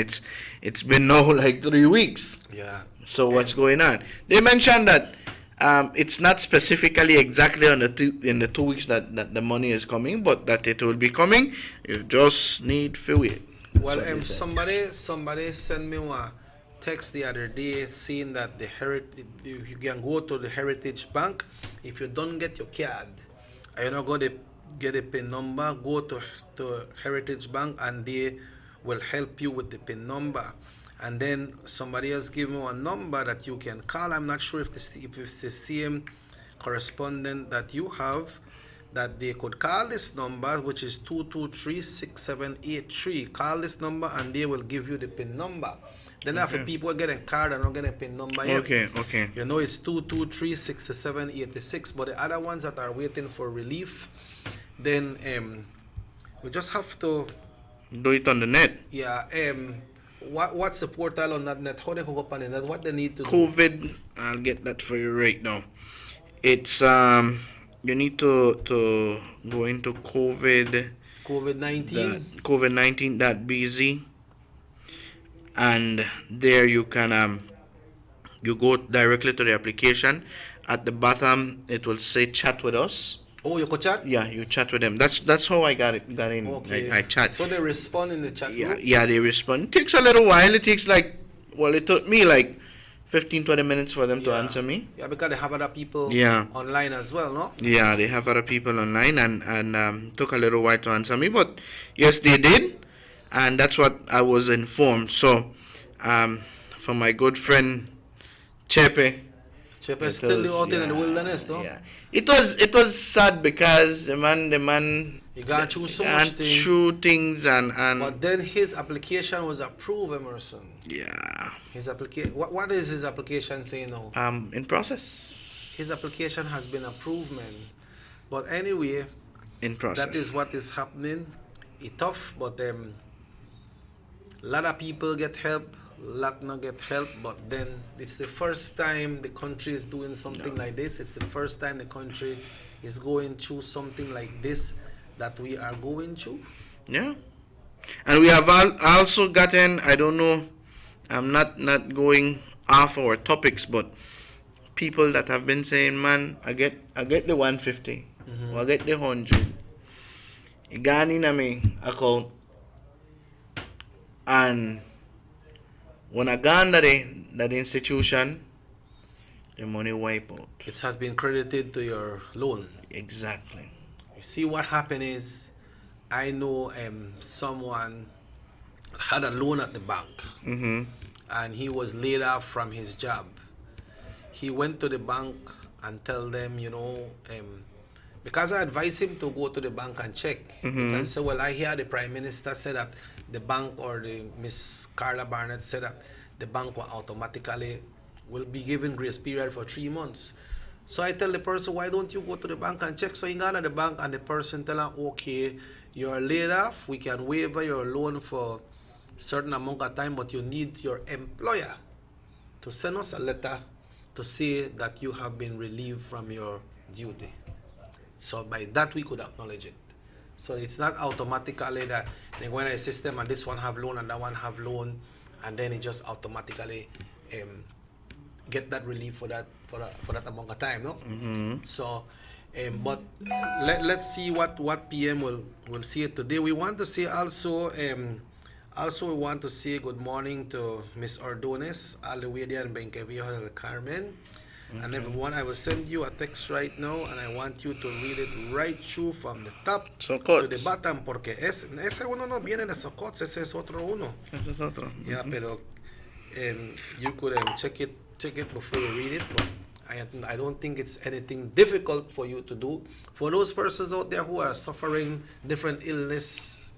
it's been now like 3 weeks. Yeah. So what's going on? They mentioned that It's not specifically exactly on in the 2 weeks that the money is coming, but that it will be coming. You just need to wait. Well, somebody sent me a text the other day saying that you can go to the Heritage Bank. If you don't get your card, and you're not going to get a PIN number, go to Heritage Bank and they will help you with the PIN number. And then somebody else gave me a number that you can call. I'm not sure if it's the same correspondent that you have, that they could call this number, which is 223-6783. Call this number and they will give you the PIN number. Then after people getting card and not getting a PIN number yet. Okay. You know, it's 223-6786. But the other ones that are waiting for relief, then we just have to do it on the net. Yeah. What's the portal on that net? How they hook up on the net? What they need to do? I'll get that for you right now. It's you need to go into COVID-19. COVID-19.bz, and there you can you go directly to the application. At the bottom it will say chat with us. Oh, you could chat? Yeah, you chat with them. That's how I got in. Okay. I chat. So they respond in the chat group? Yeah, they respond. It takes a little while. It takes it took me like 15-20 minutes for them to answer me. Yeah, because they have other people online as well, no? Yeah, they have other people online and took a little while to answer me. But yes, they did. And that's what I was informed. So, for my good friend Chepe. Chepe still out in the wilderness, no? Yeah. It was sad because the man he got through so much things and but then his application was approved, Emerson. Yeah. His application. What is his application saying now? In process. His application has been approved, man. But anyway, in process. That is what is happening. It's tough, but a lot of people get help. Lot not get help, but then it's the first time the country is doing something like this. It's the first time the country is going through something like this that we are going through. Yeah, and we have also gotten, I don't know, I'm not going off our topics, but people that have been saying, man, I get the 150, or I get the 100. It gone in my account, and when I gone to that institution, the money wipe out. It has been credited to your loan. Exactly. You see, what happened is, I know someone had a loan at the bank, and he was laid off from his job. He went to the bank and tell them, because I advised him to go to the bank and check. Because he said, well, I hear the Prime Minister said that the bank, or the Miss Carla Barnett said that the bank will be given grace period for 3 months. So I tell the person, why don't you go to the bank and check? So he got to the bank and the person tell him, okay, you're laid off, we can waive your loan for a certain amount of time, but you need your employer to send us a letter to say that you have been relieved from your duty. So by that we could acknowledge it. So it's not automatically that they go in a system and this one have loan and that one have loan, and then it just automatically get that relief for that amount of time, no? So, but let's see what PM will see it today. We want to say also we want to say good morning to Miss Ordonez, all the way there in Benqueville del Carmen. And everyone, I will send you a text right now, and I want you to read it right through from the top to the bottom, porque ese uno no viene de Socots, ese es otro uno. Ese es otro. Yeah, pero you could check it before you read it, but I don't think it's anything difficult for you to do. For those persons out there who are suffering different illness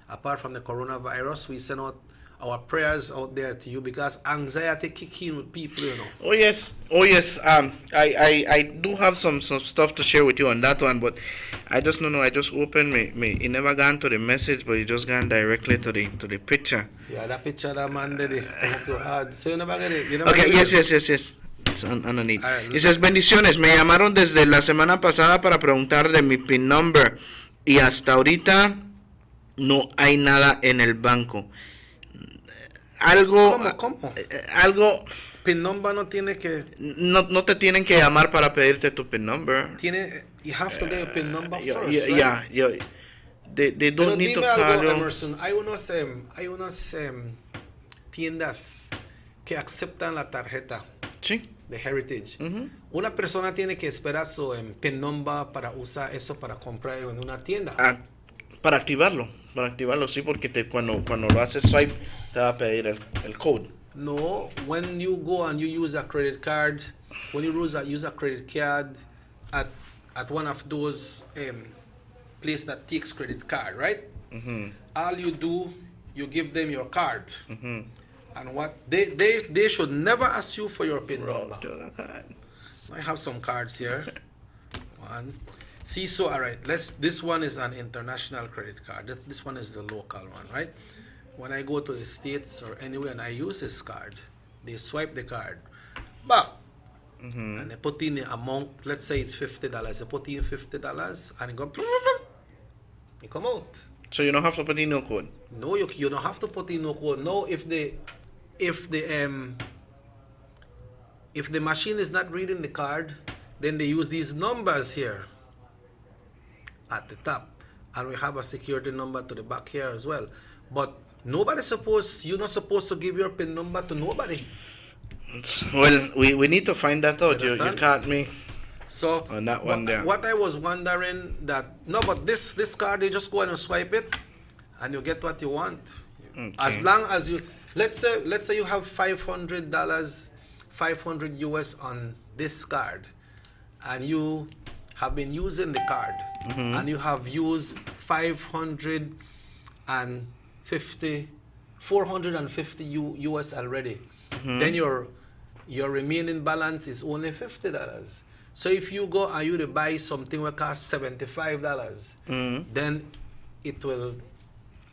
apart from the coronavirus, we send out our prayers out there to you, because anxiety kick in with people, Oh yes. I do have some stuff to share with you on that one, but I just don't know. I just opened it never gone to the message, but it just gone directly to the picture. Yeah, that picture that man did it. So you never get it. Okay, yes. It's underneath. It says, bendiciones. Me llamaron desde la semana pasada para preguntar de mi PIN number y hasta ahorita no hay nada en el banco. ¿Cómo? PIN number no tiene que... No te tienen que llamar para pedirte tu PIN number. You have to get your PIN number first, right? Yeah. They don't Pero need to dime call algo, you. Emerson, hay unas tiendas que aceptan la tarjeta de Heritage. Una persona tiene que esperar su PIN number para usar eso para comprar en una tienda. Para activarlo, sí, porque cuando lo haces swipe te va a pedir el code. No, when you go and you use a credit card, when you use a credit card at one of those place that takes credit card, right? All you do, you give them your card. And what they should never ask you for your PIN number. I have some cards here. One. See, so all right, this one is an international credit card. This one is the local one, right? When I go to the States or anywhere and I use this card, they swipe the card. But and they put in the amount, let's say it's $50. They put in $50 and it go it come out. So you don't have to put in no code. No, you don't have to put in no code. No, if the machine is not reading the card, then they use these numbers here at the top, and we have a security number to the back here as well. But you're not supposed to give your PIN number to nobody. Well, we need to find that out. You caught me. So on that one there. What I was wondering but this card, you just go and swipe it, and you get what you want. Okay. As long as you, let's say you have $500, 500 US on this card, and you have been using the card, and you have used 450 US already, then your remaining balance is only $50. So if you go and you buy something that costs $75, then it will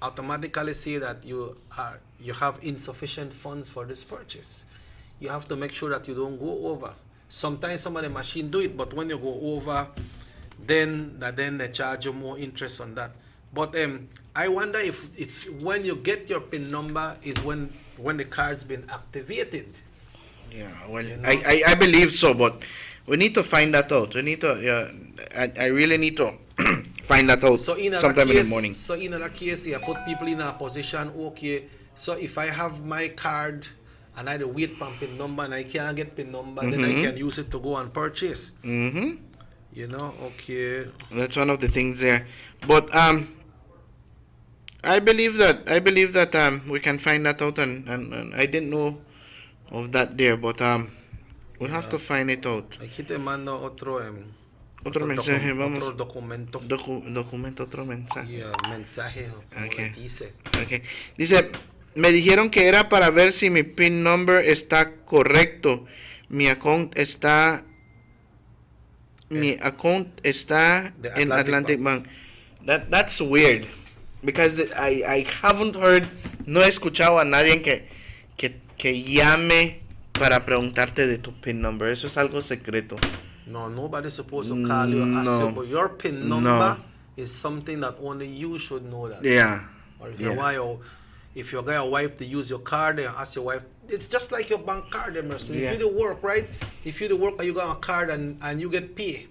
automatically say that you have insufficient funds for this purchase. You have to make sure that you don't go over. Sometimes some of the machine do it, but when you go over, then they charge you more interest on that. But I wonder if it's when you get your PIN number is when the card's been activated. Yeah, well, I believe so, but we need to find that out. We need to. I really need to find that out sometime in the morning. So in that case, you put people in a position. Okay, so if I have my card and I wait for PIN number and I can't get PIN number, then I can use it to go and purchase. Okay. That's one of the things there, but I believe that we can find that out, and I didn't know of that there, but we have to find it out. Aquí te mando otro mensaje, vamos. Otro documento. Documento, otro mensaje. Yeah, mensaje. Okay. Dice. Okay. Dice, me dijeron que era para ver si mi PIN number está correcto. Mi account está en Atlantic Bank. That's weird, because I haven't heard, no he escuchado a nadie que llame para preguntarte de tu PIN number. Eso es algo secreto. No, nobody's supposed to call you and ask you, but your PIN number is something that only you should know that. Yeah. Or if you got a wife to use your card and ask your wife, it's just like your bank card, Emerson. Yeah. If you do work, right? If you do work and you got a card and you get paid.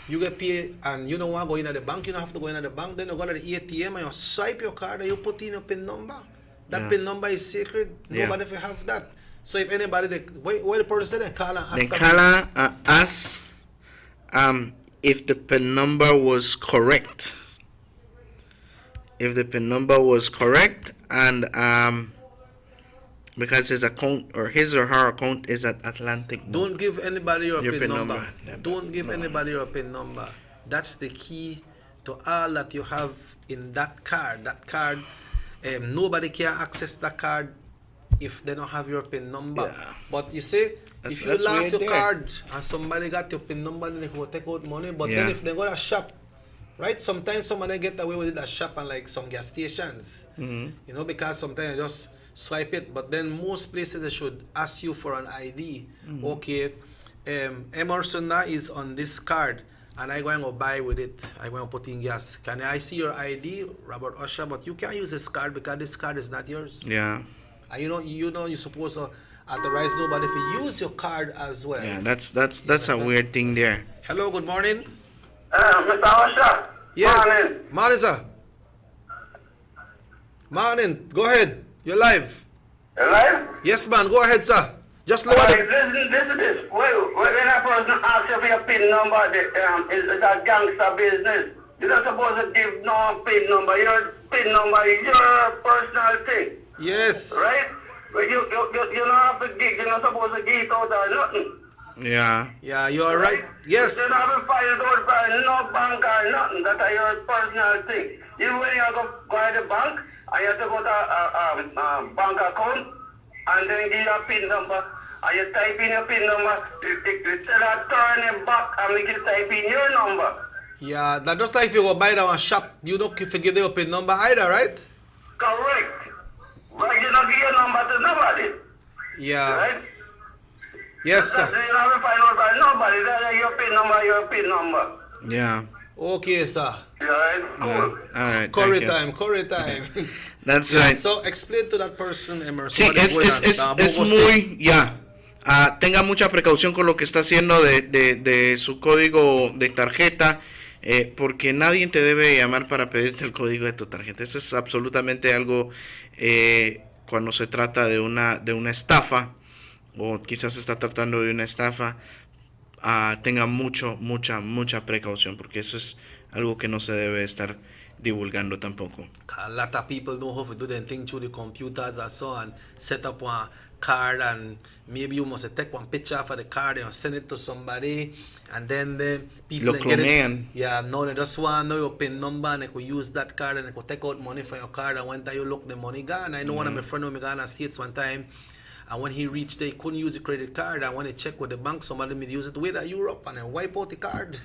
You get paid and you don't want to go in at the bank, you don't have to go in at the bank, then you go to the ATM and you swipe your card and you put in your PIN number. That PIN number is secret. Nobody will have that. So if anybody, what the person said, call and ask. Then call and ask if the PIN number was correct. If the PIN number was correct, and because his account or his or her account is at Atlantic. Don't give anybody your PIN number. Don't give anybody your PIN number. That's the key to all that you have in that card. That card, nobody can access that card if they don't have your PIN number. Yeah. But you see, if you lost your card and somebody got your PIN number, then they will take out money. But then if they go to a shop, right? Sometimes somebody get away with it at shop and like some gas stations. Because sometimes you just swipe it. But then most places they should ask you for an ID. Okay, Emerson is on this card, and I'm going to buy with it. I'm going to put in gas. Can I see your ID, Robert Usher? But you can't use this card because this card is not yours. Yeah. And you're supposed to authorize nobody to use your card as well. Yeah, that's a weird thing there. Hello, good morning. Mr. Osha. Yes. Morning. Morning, sir. Morning. Go ahead. You're live. You live? Yes, man. Go ahead, sir. Just lower the... Listen this. When a person asks you for your PIN number, it's a gangster business. You're not supposed to give no PIN number. Your PIN number is your personal thing. Yes. Right? But you don't have to give. You're not supposed to give it out or nothing. Yeah. Yeah, you're right. Yes. You don't have to file it out by no bank or nothing. That's your personal thing. You when you go to the bank, and you have to go to a bank account, and then give your PIN number, and you type in your PIN number, instead of turning back and make you type in your number. Yeah, that's just like if you go buy down a shop, you don't forget your PIN number either, right? Correct. Right, you don't give your number to nobody. Yeah. Right? Yes, sir. You don't have to find out by nobody. That's your PIN number. Yeah. Okay, sir. You right? Cool. All right. Curry thank time. you. That's Yeah, right. So explain to that person, Emerson. Sí, what is going on. es muy, tenga mucha precaución con lo que está haciendo de su código de tarjeta, porque nadie te debe llamar para pedirte el código de tu tarjeta. Eso es absolutamente algo cuando se trata de una estafa, o quizás se está tratando de una estafa. Tenga mucha precaución, porque eso es algo que no se debe estar divulgando tampoco. A lot of people know how to do their thing through the computers and so on. Set up one card, and maybe you must take one picture of the card and send it to somebody, and then the people Lo get it. clonean. Yeah, no, they just want to know your PIN number, and they could use that card, and they could take out money from your card, and one time you look, the money gone. I know one of my friends when we got in the States one time, and when he reached there, he couldn't use the credit card, and when he checked with the bank, somebody may use it with Europe, and then wipe out the card.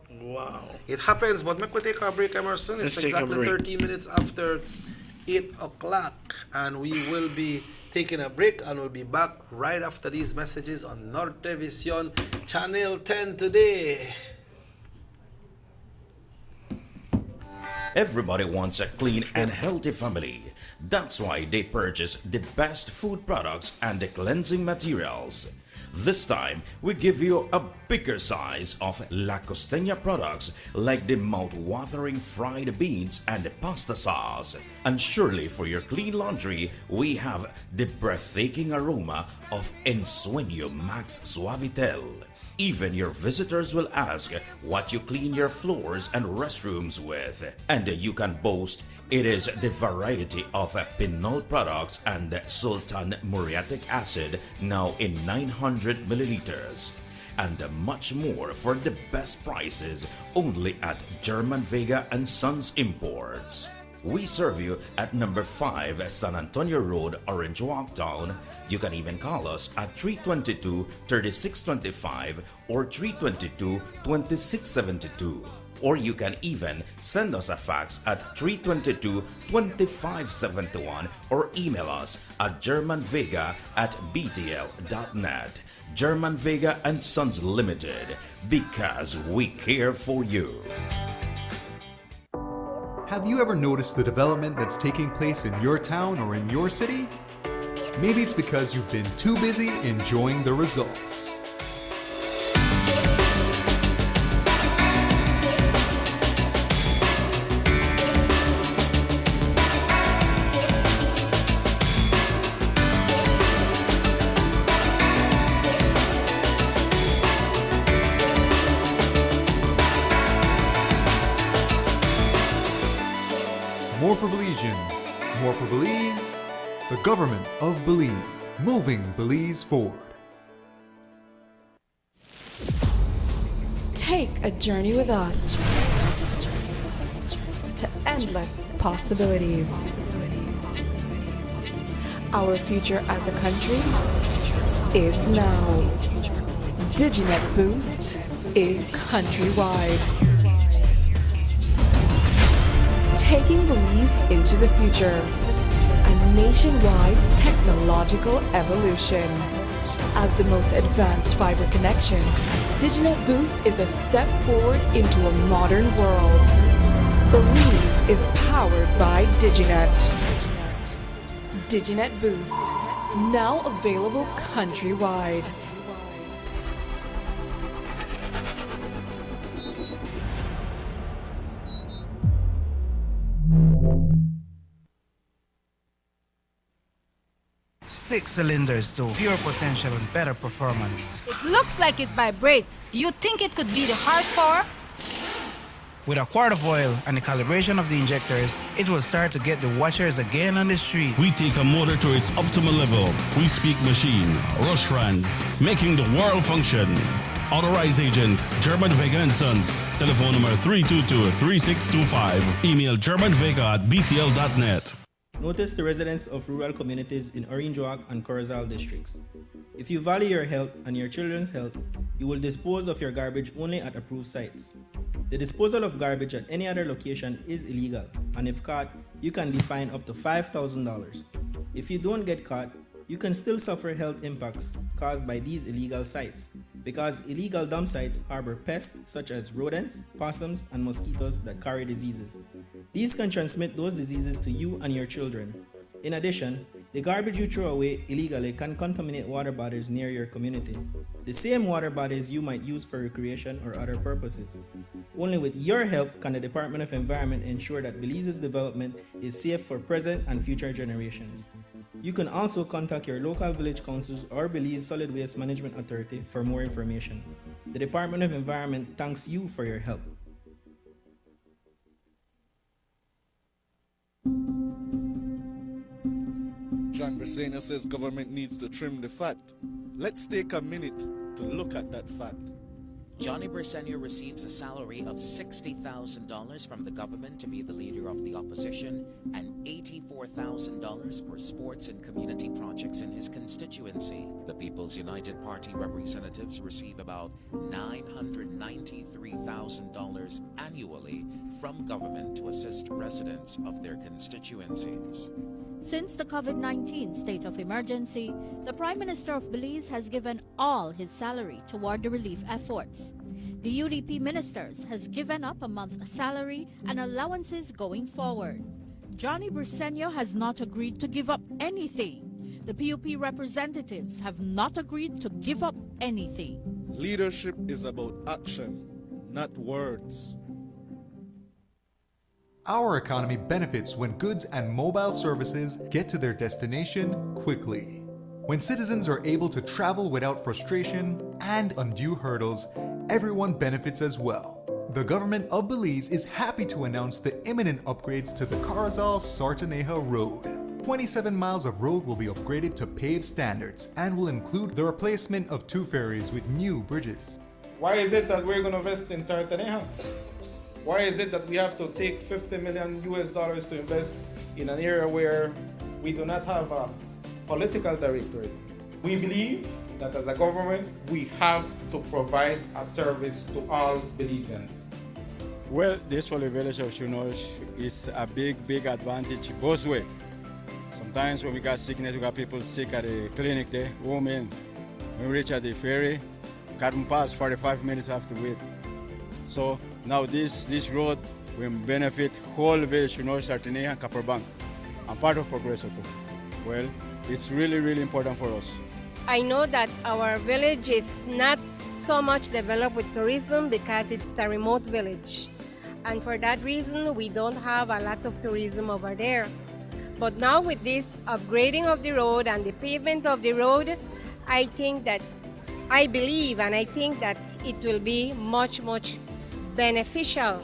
Wow. It happens, but make we take our break, Emerson. It's Let's take a exactly break. 13 minutes after 8 o'clock, and we will be taking a break, and we'll be back right after these messages on Nortevision Channel 10 today. Everybody wants a clean and healthy family. That's why they purchase the best food products and the cleansing materials. This time, we give you a bigger size of La Costeña products like the mouth-watering fried beans and the pasta sauce. And surely for your clean laundry, we have the breathtaking aroma of Ensueño Max Suavitel. Even your visitors will ask what you clean your floors and restrooms with. And you can boast it is the variety of Pinol products and Sultan muriatic acid now in 900 milliliters. And much more for the best prices only at German Vega and Sons Imports. We serve you at number 5 San Antonio Road, Orange Walk Town. You can even call us at 322-3625 or 322-2672. Or you can even send us a fax at 322-2571 or email us at germanvega@btl.net. German Vega and Sons Limited, because we care for you. Have you ever noticed the development that's taking place in your town or in your city? Maybe it's because you've been too busy enjoying the results. More for Belizeans, more for Belize, the government of Belize, moving Belize forward. Take a journey with us to endless possibilities. Our future as a country is now. Diginet Boost is countrywide. Taking Belize into the future. A nationwide technological evolution. As the most advanced fiber connection, Diginet Boost is a step forward into a modern world. Belize is powered by Diginet. Diginet Boost. now available countrywide. Six cylinders to pure potential and better performance. It looks like it vibrates. You think it could be the horsepower? With a quart of oil and the calibration of the injectors, it will start to get the watchers again on the street. We take a motor to its optimal level. We speak machine. Rush Franz, making the world function. Authorized agent, German Vega & Sons. Telephone number 322-3625. Email germanvega@btl.net. Notice the residents of rural communities in Orange Walk and Corozal districts. If you value your health and your children's health, you will dispose of your garbage only at approved sites. The disposal of garbage at any other location is illegal, and if caught, you can be fined up to $5,000. If you don't get caught, you can still suffer health impacts caused by these illegal sites, because illegal dump sites harbor pests such as rodents, possums, and mosquitoes that carry diseases. These can transmit those diseases to you and your children. In addition, the garbage you throw away illegally can contaminate water bodies near your community, the same water bodies you might use for recreation or other purposes. Only with your help can the Department of Environment ensure that Belize's development is safe for present and future generations. You can also contact your local village councils or Belize Solid Waste Management Authority for more information. The Department of Environment thanks you for your help. John Briseño says government needs to trim the fat. Let's take a minute to look at that fat. Johnny Briseño receives a salary of $60,000 from the government to be the leader of the opposition and $84,000 for sports and community projects in his constituency. The People's United Party representatives receive about $993,000 annually from government to assist residents of their constituencies. Since the COVID-19 state of emergency, the Prime Minister of Belize has given all his salary toward the relief efforts. The UDP ministers has given up a month's salary and allowances going forward. Johnny Briseño has not agreed to give up anything. The PUP representatives have not agreed to give up anything. Leadership is about action, not words. Our economy benefits when goods and mobile services get to their destination quickly. When citizens are able to travel without frustration and undue hurdles, everyone benefits as well. The government of Belize is happy to announce the imminent upgrades to the Corozal-Sartaneja Road. 27 miles of road will be upgraded to paved standards and will include the replacement of 2 ferries with new bridges. Why is it that we're going to invest in Sartaneja? Why is it that we have to take $50 million to invest in an area where we do not have a political directorate? We believe that as a government, we have to provide a service to all Belizeans. Well, this for the village of Shunosh is a big advantage both ways. Sometimes when we got sickness, we got people sick at the clinic there, women. When we reach at the ferry, can't pass 45 minutes, have to wait. So now this road will benefit whole village, Sartaneja and Copperbank, and part of Progreso too. Well, it's really important for us. I know that our village is not so much developed with tourism because it's a remote village. And for that reason, we don't have a lot of tourism over there. But now with this upgrading of the road and the pavement of the road, I believe and I think that it will be much beneficial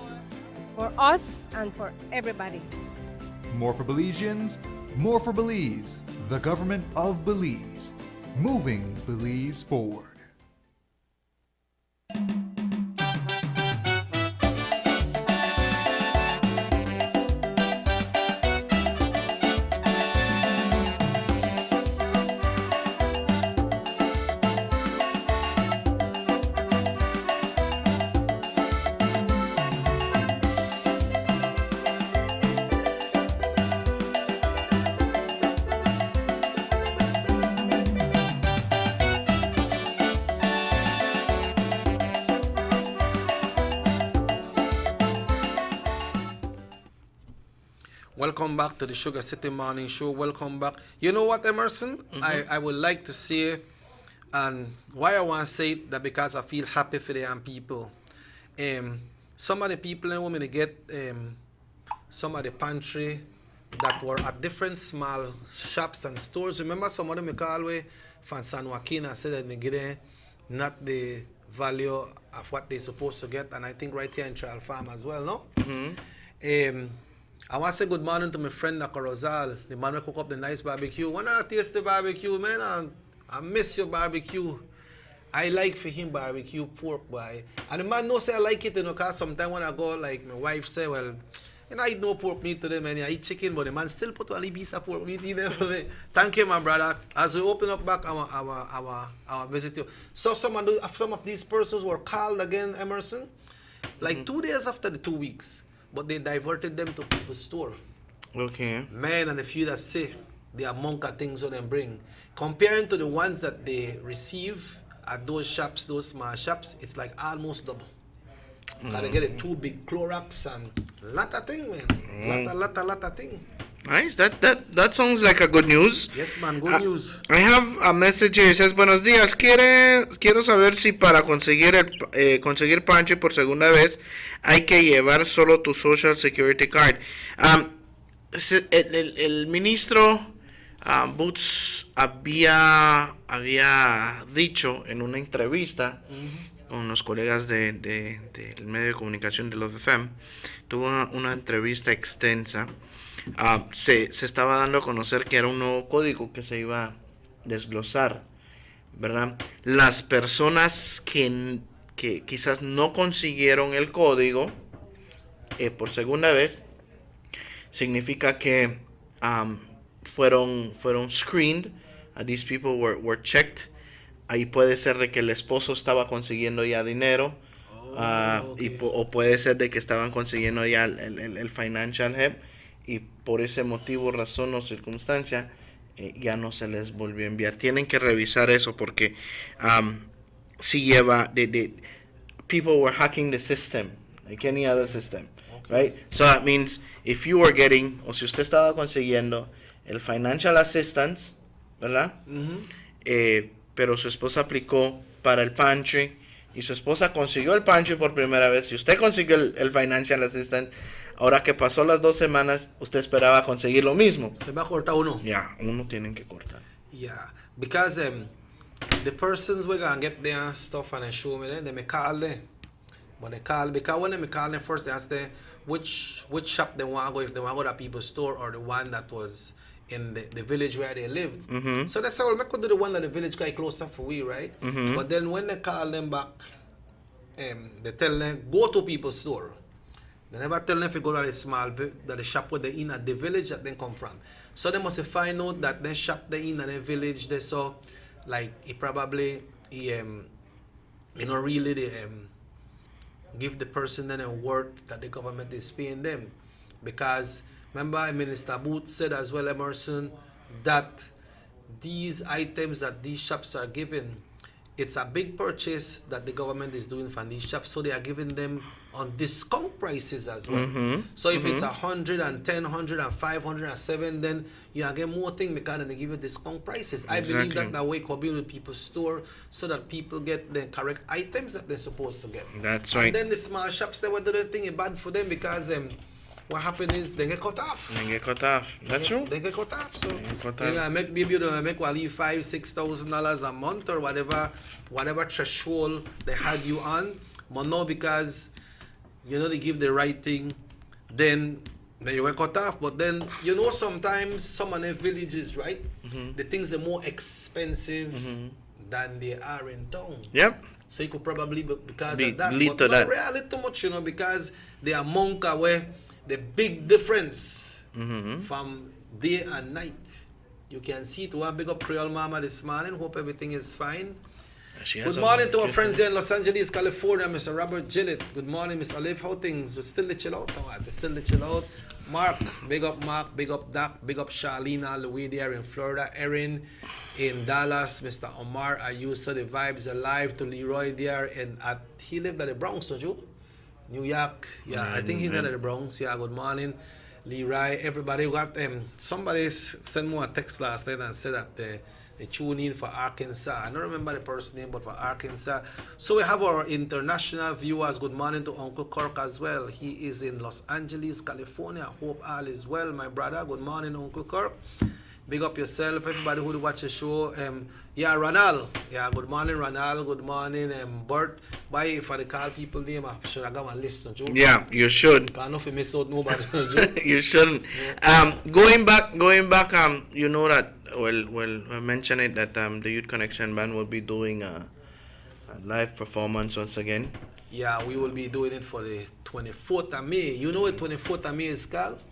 for us and for everybody. More for Belizeans, more for Belize, the government of Belize, moving Belize forward. Welcome back to the Sugar City Morning Show. Welcome back. You know what, Emerson? I would like to say, and why I want to say it, that because I feel happy for the young people. Some of the people in women get some of the pantry that were at different small shops and stores. Remember, some of them I call away from San Joaquin and said that they get not the value of what they're supposed to get, and I think right here in Trial Farm as well, no? I want to say good morning to my friend Rosal, the man who cook up the nice barbecue. When I taste the barbecue, man, I miss your barbecue. I like for him barbecue pork, boy. And the man knows say I like it, you know, because sometimes when I go, like my wife say, well, you know, I eat no pork meat today, man. I eat chicken, but the man still put a little piece of pork meat in there for me. Thank you, my brother. As we open up back our visit, so some of these persons were called again, Emerson, like 2 days after the 2 weeks, but they diverted them to people's store. Okay. Man, and a few that say the amount of things that they bring, comparing to the ones that they receive at those shops, those small shops, it's like almost double. Gotta get it 2 big Clorox and lot of thing, man. Lot of thing. Nice. That sounds like a good news. Yes, man. Good news. I have a message here. It says, buenos días. Quiero saber si para conseguir Pancho por segunda vez hay que llevar solo tu Social Security Card. El ministro Boots había dicho en una entrevista con los colegas del medio de comunicación de los FM, tuvo una entrevista extensa. Se estaba dando a conocer que era un nuevo código que se iba a desglosar, ¿verdad? Las personas que quizás no consiguieron el código por segunda vez, significa que fueron screened. These people were checked. Ahí puede ser de que el esposo estaba consiguiendo ya dinero, o puede ser de que estaban consiguiendo ya el financial help, y por ese motivo, razón o circunstancia ya no se les volvió a enviar. Tienen que revisar eso porque si lleva, people were hacking the system like any other system, right? So that means if you were getting, o si usted estaba consiguiendo el financial assistance, ¿verdad? Pero su esposa aplicó para el pantry y su esposa consiguió el pantry por primera vez y usted consiguió el financial assistance. Ahora que pasó las 2 semanas, usted esperaba conseguir lo mismo. Se va a cortar uno. Yeah, uno tienen que cortar. Yeah, because the persons we're gonna get their stuff and they show me they may call them. But they call, because when they call them first, they ask them which shop they want to go, if they want to go to people's store or the one that was in the village where they live. So they say, well, we could do the one that the village guy closer for we, right? But then when they call them back, they tell them, go to people's store. They never tell them if you go to the shop where they in at the village that they come from. So they must find out that they shop they in at the village they saw, like he probably really give the person then a work that the government is paying them. Because remember, Minister Booth said as well, Emerson, that these items that these shops are given, it's a big purchase that the government is doing from these shops, so they are giving them on discount prices as well. So if it's 110, 105, 107, then you are getting more things because they give you discount prices. I believe that way could be with people's store so that people get the correct items that they're supposed to get. That's right. And then the small shops, they would do the thing bad for them because what happens is they get cut off. That's true. They get cut off. So they make maybe make $5,000-$6,000 a month or whatever threshold they had you on. But no, because they give the right thing, then you get cut off. But then sometimes some of the villages, right? The things are more expensive than they are in town. Yep. So you could probably because of that, but not really too much, because the amount where the big difference from day and night. You can see it. One big up Creole Mama this morning. Hope everything is fine. Good morning to our friends here in Los Angeles, California, Mr. Robert Gillett. Good morning, Miss Olive. How things? We're still the chill out. Still the chill out. Mark, big up Mark, big up Doc, big up Charlene all the way there in Florida. Erin in Dallas, Mr. Omar Ayuso, the vibes alive to Leroy there. And he lived at the Bronx, don't you? New York. Yeah, I think he lived at the Bronx. Yeah, good morning. Leroy, everybody got somebody sent me a text last night and said that they tune in for Arkansas. I don't remember the person's name, but for Arkansas. So we have our international viewers. Good morning to Uncle Kirk as well. He is in Los Angeles, California. Hope all is well, my brother. Good morning, Uncle Kirk. Big up yourself, everybody who watch the show. Yeah, Ronald. Yeah, good morning, Ronald. Good morning, Bert. Why, if I call people name, should I go and listen? Joe? Yeah, you should. I don't know if you miss out nobody. You shouldn't. Going back. You know that. Well, I mentioned it that the Youth Connection Band will be doing a live performance once again. Yeah, we will be doing it for the 24th of May. You know what 24th of May is called?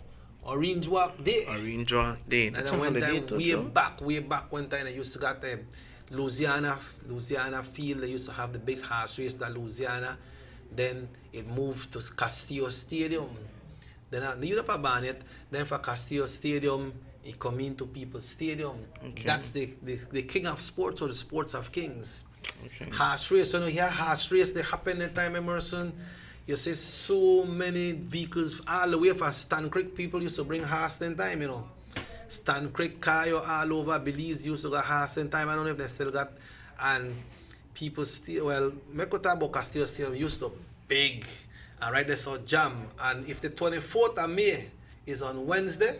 Orange Walk Day. Orange Walk Day. That's and one time, day way back one time, they used to got Louisiana Field. They used to have the big horse race at Louisiana. Then it moved to Castillo Stadium. Then the youth of Barnet. Then for Castillo Stadium, it come into People's Stadium. Okay. That's the king of sports, or the sports of kings. Okay. Horse race. So you hear horse race, they happen in time, Emerson. You see so many vehicles all the way from Stan Creek. People used to bring horse in time, you know. Stan Creek, Cayo, all over. Belize used to got horse in time. I don't know if they still got. And people still, well, Mekotabo Castillo still used to big. And right there saw jam. And if the 24th of May is on Wednesday,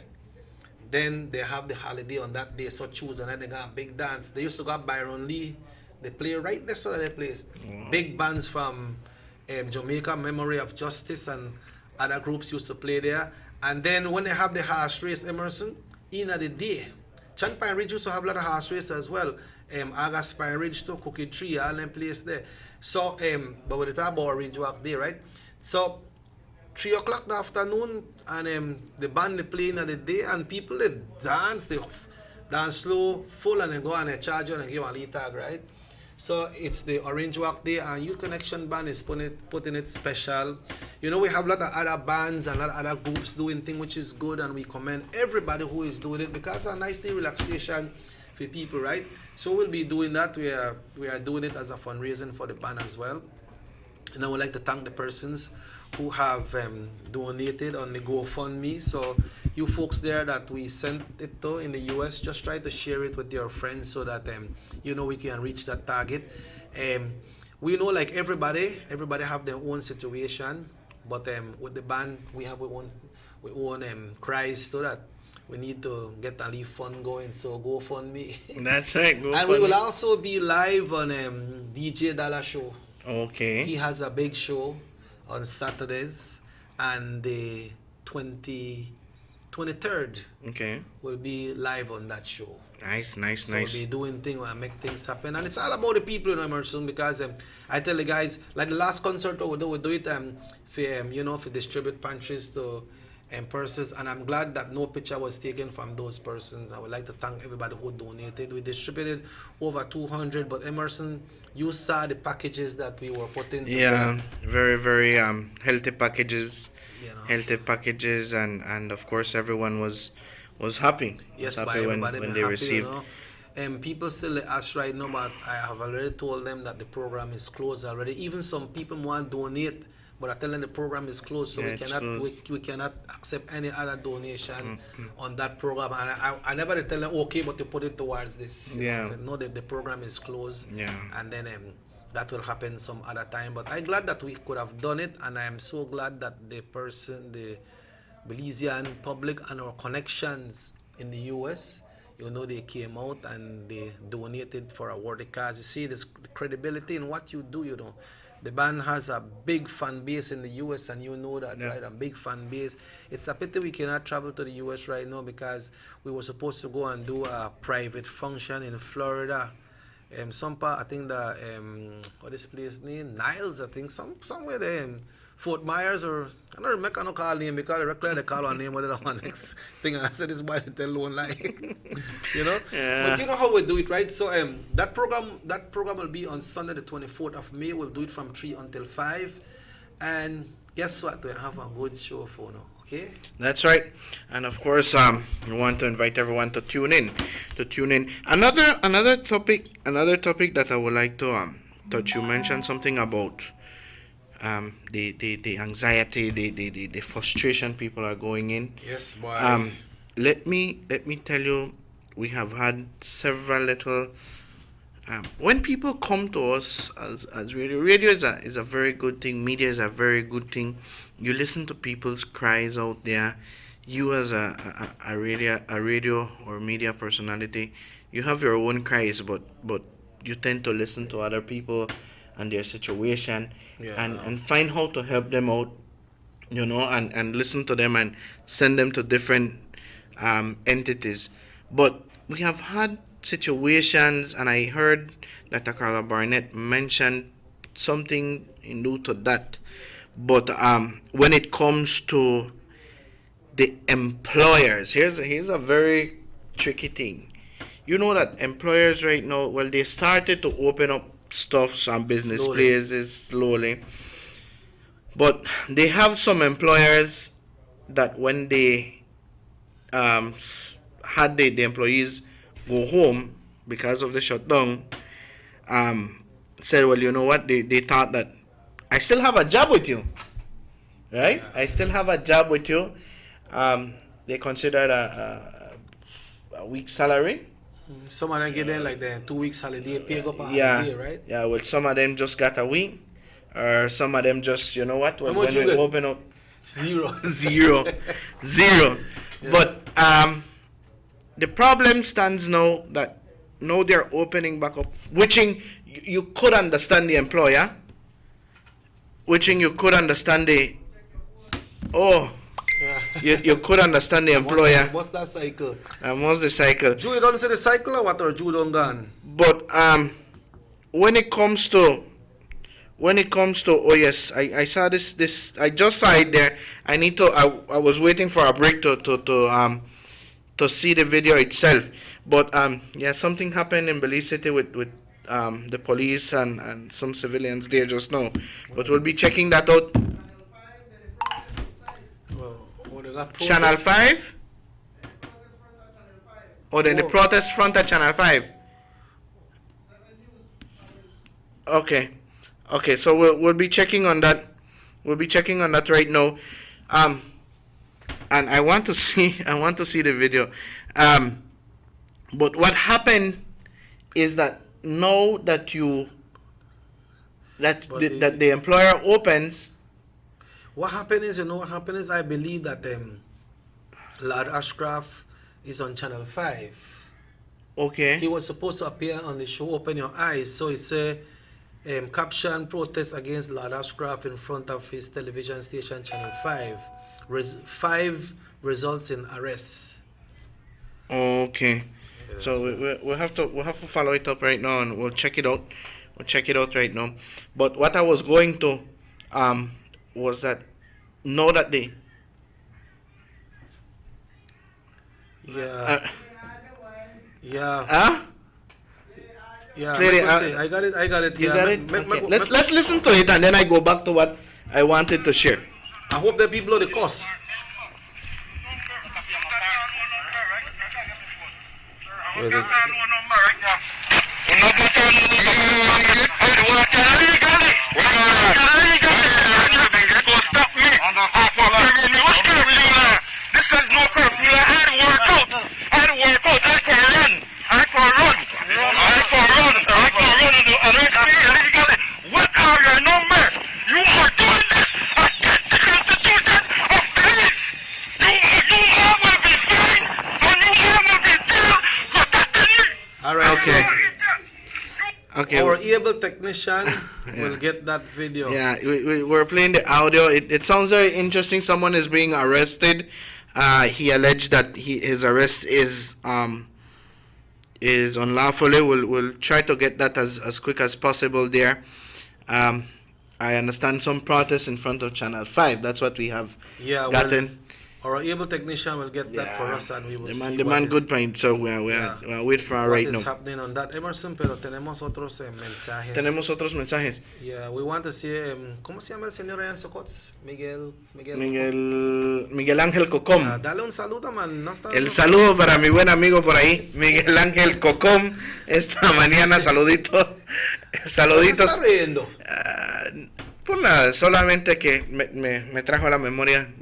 then they have the holiday on that day. So Tuesday night they got a big dance. They used to got Byron Lee. They play right there, so they place. Big bands from Jamaica, Memory of Justice, and other groups used to play there. And then when they have the horse race, Emerson, in the day, Chan Pine Ridge used to have a lot of horse race as well. August Pine Ridge to Cookie Tree, all them place there. So, but we talk about Orange Walk Day, right? So, 3 o'clock in the afternoon, and the band they play in the day, and people they dance slow, full, and then go and they charge you and give a little tag, right? So it's the Orange Walk Day, and Youth Connection Band is putting it special. You know, we have a lot of other bands and a lot of other groups doing things which is good, and we commend everybody who is doing it because it's a nice day relaxation for people, right? So we'll be doing that. We are doing it as a fundraising for the band as well. And I would like to thank the persons who have donated on the GoFundMe. So you folks there that we sent it to in the US, just try to share it with your friends so that you know we can reach that target. We know, like everybody have their own situation, but with the band we have our own cries so that we need to get a leave fund going. So GoFundMe. That's right. And we will also be live on DJ Dollar Show. Okay. He has a big show on Saturdays, and the 23rd will be live on that show. Nice. So we're doing things and make things happen, and it's all about the people in Emerson, because I tell the guys, like the last concert we do it for distribute pantries to persons, and I'm glad that no picture was taken from those persons. I would like to thank everybody who donated. We distributed over 200, but Emerson, you saw the packages that we were putting together. Yeah, very, very healthy packages. Healthy packages, and of course everyone was happy. Yes, was by happy everybody when happy, they received. People still ask right now, but I have already told them that the program is closed already. Even some people want to donate, but I tell them the program is closed, so we cannot accept any other donation on that program. And I never tell them, okay, but you put it towards this. You know, I said, no, the program is closed. Yeah. And then that will happen some other time. But I'm glad that we could have done it, and I am so glad that the Belizean public and our connections in the US, they came out and they donated for a worthy cause. You see, this credibility in what you do, The band has a big fan base in the US, and you know that, right? A big fan base. It's a pity we cannot travel to the US right now, because we were supposed to go and do a private function in Florida. Some part, I think what is place name? Niles, I think, somewhere there in Fort Myers, or I don't remember, I don't call name because I recall they call our name with the next thing, and I said this boy tell lone lie. Yeah. But you know how we do it, right? So that program will be on Sunday the 24th of May. We'll do it from 3 until 5, and guess what? We have a good show for now. Okay. That's right, and of course, we want to invite everyone to tune in. Another topic that I would like to touch. You mentioned something about the anxiety, the frustration people are going in. Yes, boy. Let me tell you, we have had several little. When people come to us as radio is a very good thing. Media is a very good thing. You listen to people's cries out there. You as a radio or media personality, you have your own cries, but you tend to listen to other people and their situation, and find how to help them out, and listen to them and send them to different entities. But we have had situations, and I heard Dr. Carla Barnett mention something in due to that. But when it comes to the employers, here's a very tricky thing. You know that employers right now, well, they started to open up stuff and business places slowly, but they have some employers that when they had the employees go home because of the shutdown, said, well, you know what, they thought that I still have a job with you, right? I still have a job with you. They considered a week's salary. Some of them get them like the 2 weeks holiday, pay up a holiday, right? Yeah, well, some of them just got a week, or some of them just, you know what, when we open up, zero. But the problem stands now that now they're opening back up, which you could understand the employer, which you could understand you could understand the employer. What's that cycle? What's the cycle? Jew don't say the cycle or what, or Jew don't gone? But when it comes to oh yes, I saw this I just saw it there. I was waiting for a break to see the video itself. But something happened in Belize City with the police and some civilians there just now. But we'll be checking that out. Channel 5? Or then the protest front at Channel 5? Okay, so we'll be checking on that. We'll be checking on that right now. And I want to see the video. But what happened is that now that the employer opens. What happened is, I believe that Lord Ashcroft is on Channel 5. Okay. He was supposed to appear on the show Open Your Eyes. So he said, caption protest against Lord Ashcroft in front of his television station Channel 5. 5 results in arrests. Okay. So we'll have to follow it up right now, and we'll check it out. Right now. But what I was going to was that know that they yeah. I got it. You got it? Okay. Let's listen to it, and then I go back to what I wanted to share. I hope that people know the cost. This is no curfew. I had to work out. I can run. And illegally. What are your numbers? You are doing this against the Constitution of Belize. You all will be fined, and you all will be jailed for protecting me. All right. Okay. Our able technician will get that video. Yeah, we're playing the audio. It sounds very interesting. Someone is being arrested. He alleged that his arrest is unlawfully. We'll try to get that as quick as possible there. I understand some protests in front of Channel 5. That's what we have gotten. Our able technician will get that for us, and we will see the man good point. So we're wait for her right now. What is happening on that, Emerson? Pero tenemos otros mensajes. Tenemos otros mensajes. Yeah, we want to see. ¿Cómo se llama el señor Ryan Socots? Miguel Ángel Cocom. Dale un saludo, man. No está el saludo para mi buen amigo por ahí, Miguel Ángel Cocom. Esta mañana, saluditos. ¿Qué está riendo? Pues nada, solamente que me trajo a la memoria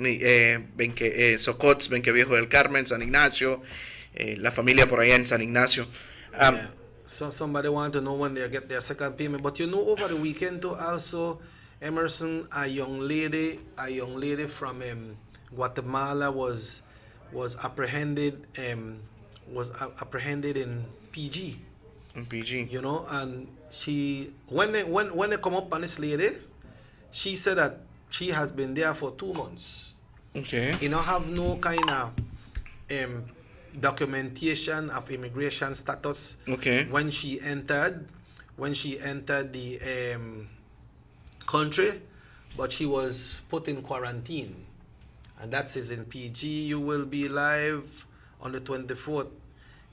Socots, Benque Viejo del Carmen, San Ignacio, la familia por allá en San Ignacio. Yeah. So somebody want to know when they get their second payment. But you know, over the weekend too, also, Emerson, a young lady from Guatemala was apprehended in PG. In PG. You know, and she when they come up on this lady, she said that she has been there for 2 months. Okay. You know, have no kind of documentation of immigration status. Okay. When she entered the country, but she was put in quarantine, and that is in PG. You will be live on the 24th.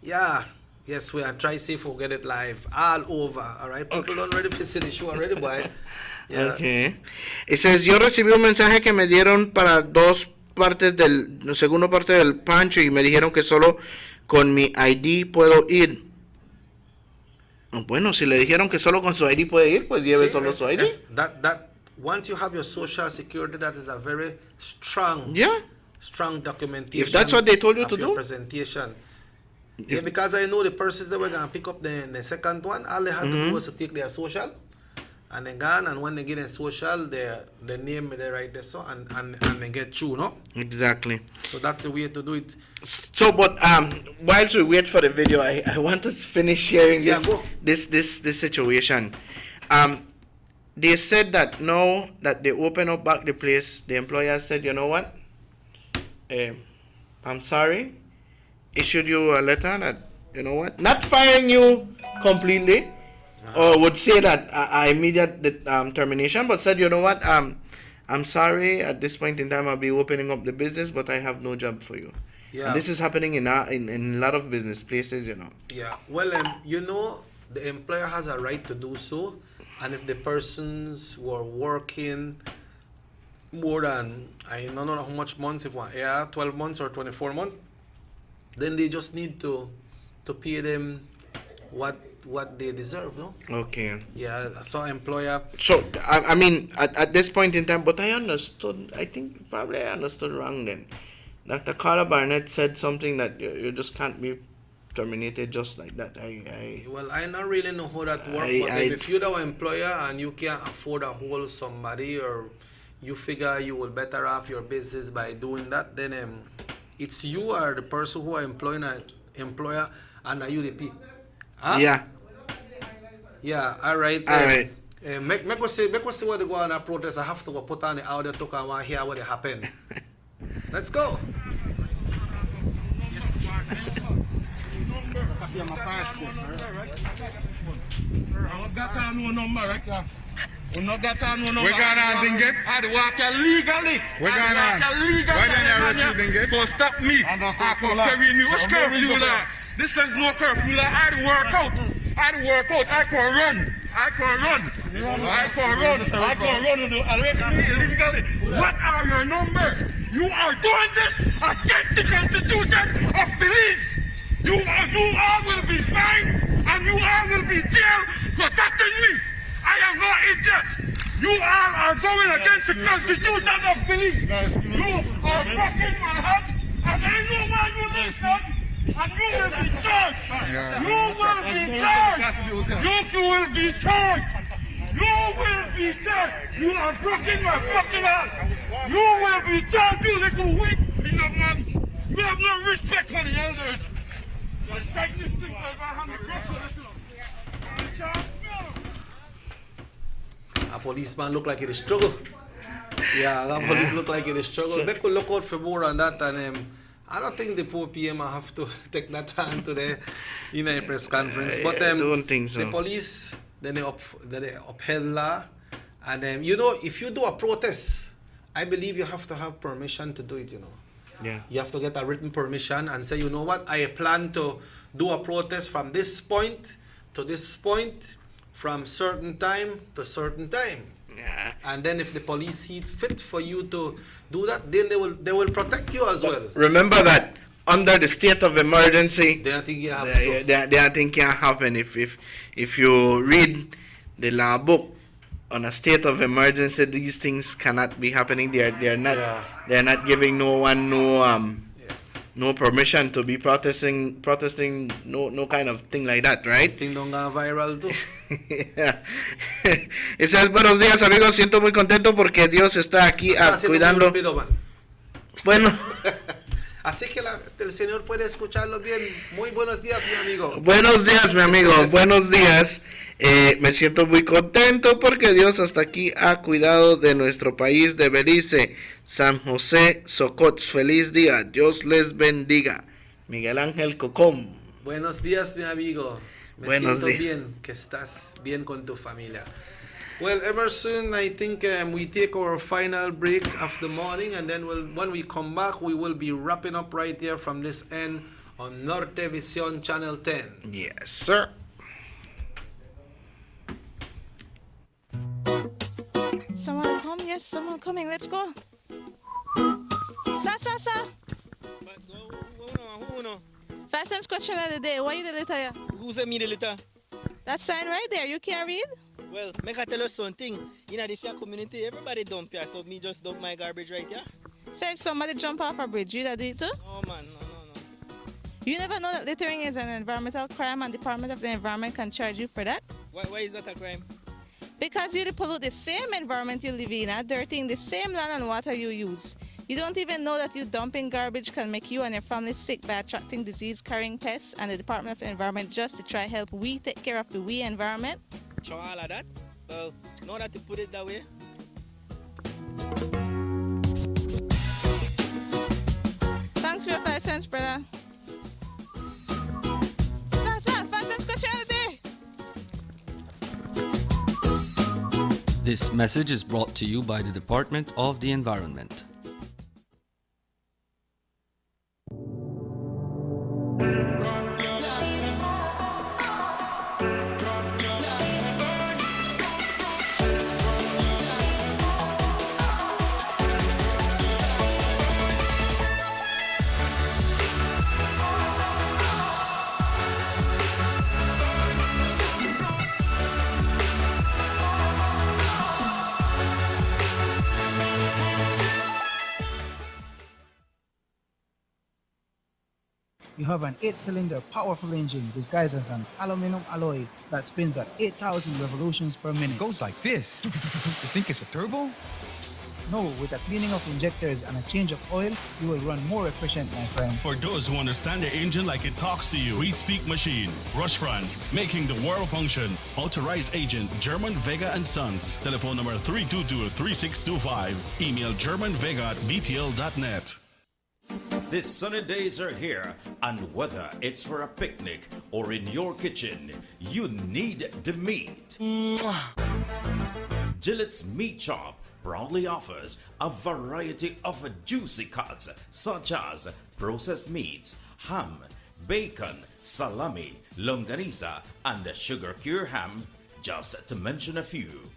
Yeah. Yes, we are trying to get it live all over. All right, people don't ready to see the show already, boy. Yeah. Okay. It says, yo recibí un mensaje que me dieron para dos partes la segunda parte del pancho y me dijeron que solo con mi ID puedo ir. Bueno, si le dijeron que solo con su ID puede ir, pues lleve solo su ID. That once you have your social security, that is a very strong documentation. If that's what they told you to do. Presentation. Yeah, because I know the persons that were going to pick up the second one, all they had to do was to take their social and then gone, and when they get in social, the name they write there so and they get through, no? Exactly. So that's the way to do it. So, but whilst we wait for the video, I want to finish sharing this situation. They said that now that they open up back the place, the employer said, you know what? I'm sorry. Issued you a letter that, you know what, not firing you completely, or would say that immediate termination, but said, you know what, I'm sorry, at this point in time I'll be opening up the business, but I have no job for you. Yeah. And this is happening in a lot of business places, you know. Yeah, well, you know, the employer has a right to do so, and if the persons who are working more than, I don't know how much months, 12 months or 24 months, then they just need to pay them what they deserve, no? Okay. Yeah, so employer. So I mean, at this point in time, but I understood. I think probably I understood wrong then. Dr. Carla Barnett said something that you just can't be terminated just like that. Well, I don't really know how that works. But if you're the employer and you can't afford to hold somebody, or you figure you will better off your business by doing that, then it's you or the person who are employing an employer and a UDP. Huh? Yeah. Yeah, all right. All right. Make us see what they go on a protest. I have to go put on the audio to come and hear what happened. Let's go. We not got no number. We got on Dinget. I walk illegally. We got on. Why don't you arrest Dinget? Go stop me. I can carry me. What's curfew law? This there's no curfew law. I work out. I can run. I can run and arrest me illegally. What are your numbers? You are doing this against the Constitution of Belize. You all will be fined and you all will be jailed protecting me. I am not idiot. You all are going against the Constitution of Belize. You are breaking my heart, and I know why you did that. And you will be charged. You will be charged. You will be charged. You will be charged. You are breaking my fucking heart. You will be charged, you little weak young man. You have no respect for the elders. You take this thing by my hand and cross it. A policeman look like it is struggle. Yeah, that police look like it is struggle. They could look out for more on that, and I don't think the poor PM have to take that time to the press conference. But I don't think so. The police, then they upheld law, and you know, if you do a protest, I believe you have to have permission to do it. You know. Yeah. You have to get a written permission and say, you know what, I plan to do a protest from this point to this point, from certain time to certain time. Yeah. And then if the police see fit for you to do that, then they will protect you as well. Remember that under the state of emergency, they think you have they think can happen. If you read the law book, on a state of emergency, these things cannot be happening. They are not giving no one no permission to be protesting no kind of thing like that, right? This thing don't go viral too. Yeah. It says, buenos días amigos, siento muy contento porque Dios está aquí cuidando. Bueno. Así que el Señor puede escucharlo bien. Muy buenos días, mi amigo. Buenos días, mi amigo. Buenos días. Me siento muy contento porque Dios hasta aquí ha cuidado de nuestro país de Belice, San José, Socots. Feliz día. Dios les bendiga. Miguel Ángel Cocom. Buenos días, mi amigo. Me siento bien que estás bien con tu familia. Well, Emerson, I think we take our final break of the morning, and then when we come back, we will be wrapping up right here from this end on Norte Vision Channel 10. Yes, sir. Someone come? Yes, someone coming. Let's go. Sa. First sense question of the day. Why you the letter? Who sent me the letter? That sign right there. You can't read? Well, make I tell you something. In this community, everybody dump here, so me just dump my garbage right here. So if somebody jump off a bridge, you that do it too? No, man, no. You never know that littering is an environmental crime and Department of the Environment can charge you for that? Why is that a crime? Because you pollute the same environment you live in, dirtying the same land and water you use. You don't even know that you dumping garbage can make you and your family sick by attracting disease-carrying pests, and the Department of the Environment just to try help we take care of the environment. All of that? Well, now that you put it that way. Thanks for your 5 cents, brother. That's 5 cents question of the day. This message is brought to you by the Department of the Environment. You have an 8-cylinder powerful engine disguised as an aluminum alloy that spins at 8,000 revolutions per minute. Goes like this. You think it's a turbo? No, with a cleaning of injectors and a change of oil, you will run more efficient, my friend. For those who understand the engine like it talks to you, we speak machine. Rush France, making the world function. Authorized agent, German Vega and Sons. Telephone number 322-3625. Email germanvega@btl.net. These sunny days are here, and whether it's for a picnic or in your kitchen, you need the meat. Gillette's Meat Shop proudly offers a variety of juicy cuts such as processed meats, ham, bacon, salami, longaniza, and sugar cure ham, just to mention a few.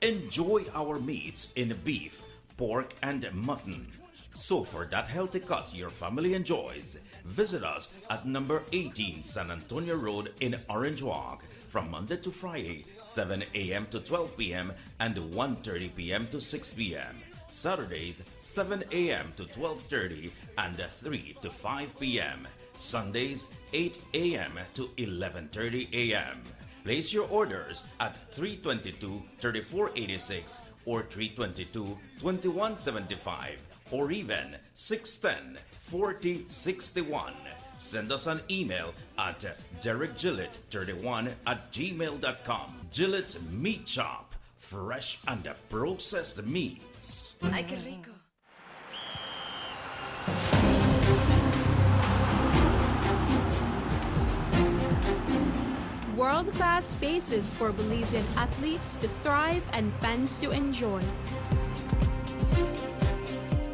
Enjoy our meats in beef, pork, and mutton. So for that healthy cut your family enjoys, visit us at number 18 San Antonio Road in Orange Walk from Monday to Friday, 7 a.m. to 12 p.m. and 1:30 p.m. to 6 p.m. Saturdays, 7 a.m. to 12:30 and 3 to 5 p.m. Sundays, 8 a.m. to 11:30 a.m. Place your orders at 322-3486 or 322-2175. or even 610-4061. Send us an email at derekgillett31@gmail.com. Gillette's Meat Shop, fresh and processed meats. Ay, qué rico. World-class spaces for Belizean athletes to thrive and fans to enjoy.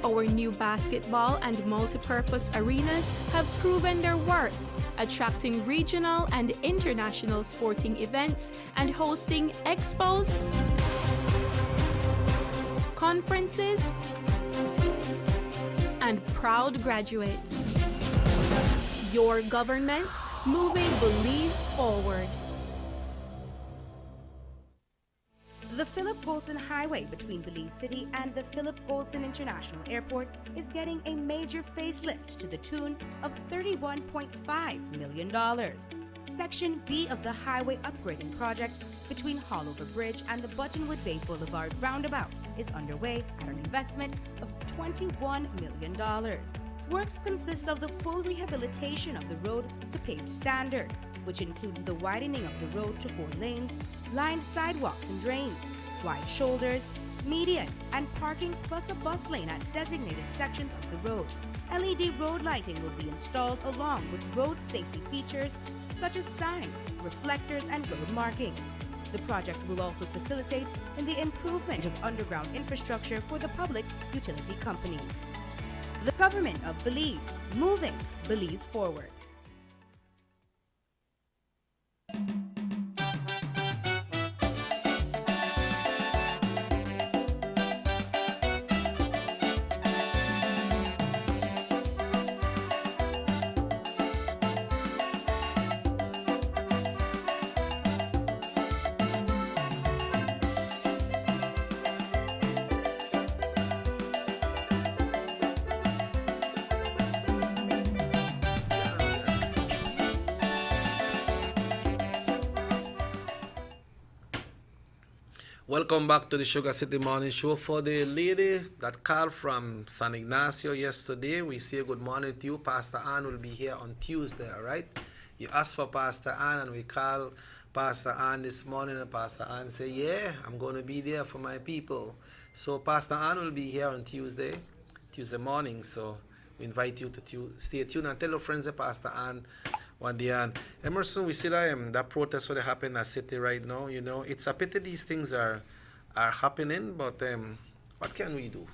Our new basketball and multi-purpose arenas have proven their worth, attracting regional and international sporting events and hosting expos, conferences, and proud graduates. Your government moving Belize forward. The Philip Goldson Highway between Belize City and the Philip Goldson International Airport is getting a major facelift to the tune of $31.5 million. Section B of the highway upgrading project between Hallover Bridge and the Buttonwood Bay Boulevard roundabout is underway at an investment of $21 million. Works consist of the full rehabilitation of the road to paved standard, which includes the widening of the road to 4 lanes, lined sidewalks and drains, wide shoulders, median, and parking, plus a bus lane at designated sections of the road. LED road lighting will be installed along with road safety features such as signs, reflectors, and road markings. The project will also facilitate in the improvement of underground infrastructure for the public utility companies. The government of Belize, moving Belize forward. Welcome back to the Sugar City Morning Show. For the lady that called from San Ignacio yesterday, we say good morning to you. Pastor Ann will be here on Tuesday, all right? You asked for Pastor Ann, and we called Pastor Ann this morning, and Pastor Ann said, yeah, I'm going to be there for my people. So Pastor Ann will be here on Tuesday morning. So we invite you to stay tuned and tell your friends that Pastor Ann one day. And Emerson, we see that protest what happening in the city right now. You know, it's a pity these things are happening, but what can we do?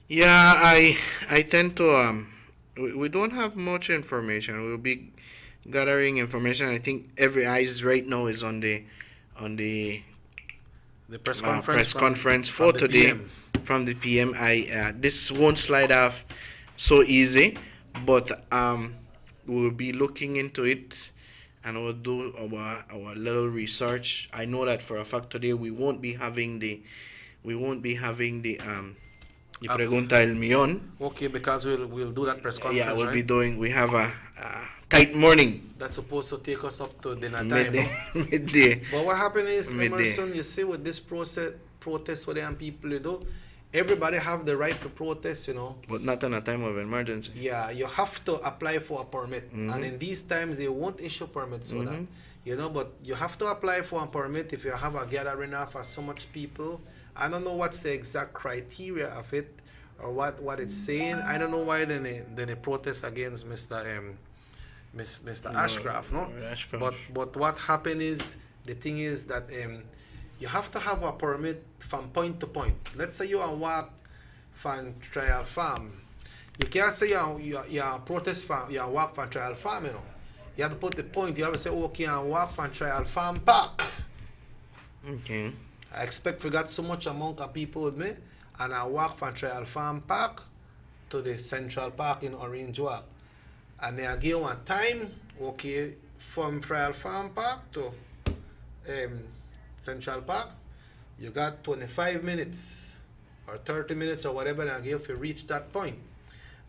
Yeah, I tend to we don't have much information. We'll be gathering information. I think every eyes right now is on the press conference for today from the PM. This won't slide off so easy, but we'll be looking into it and we'll do our little research. I know that for a fact today we won't be having the Pregunta El Millón. Okay, because we'll do that press conference. Yeah, we'll right? we have a tight morning. That's supposed to take us up to dinner time. Midday. But what happened is, Midday. Emerson, you see with this protest what them people you do, everybody have the right to protest, you know. But not in a time of emergency. Yeah, you have to apply for a permit. And in these times, they won't issue permits for that. You know, but you have to apply for a permit if you have a gathering of so much people. I don't know what's the exact criteria of it or what it's saying. I don't know why they protest against Mr. Ashcroft, no? Ashcroft. But what happened is, the thing is that you have to have a permit from point to point. Let's say you are walk from Trial Farm. You can't say you protest from you walk from Trial Farm, you know. You have to put the point. You have to say, okay, I walk from Trial Farm Park. Okay. I expect we got so much amount of people with me, and I walk from Trial Farm Park to the Central Park in Orange Walk. And then I give one time, okay, from Trial Farm Park to Central Park, you got 25 minutes or 30 minutes or whatever, and I give you reach that point.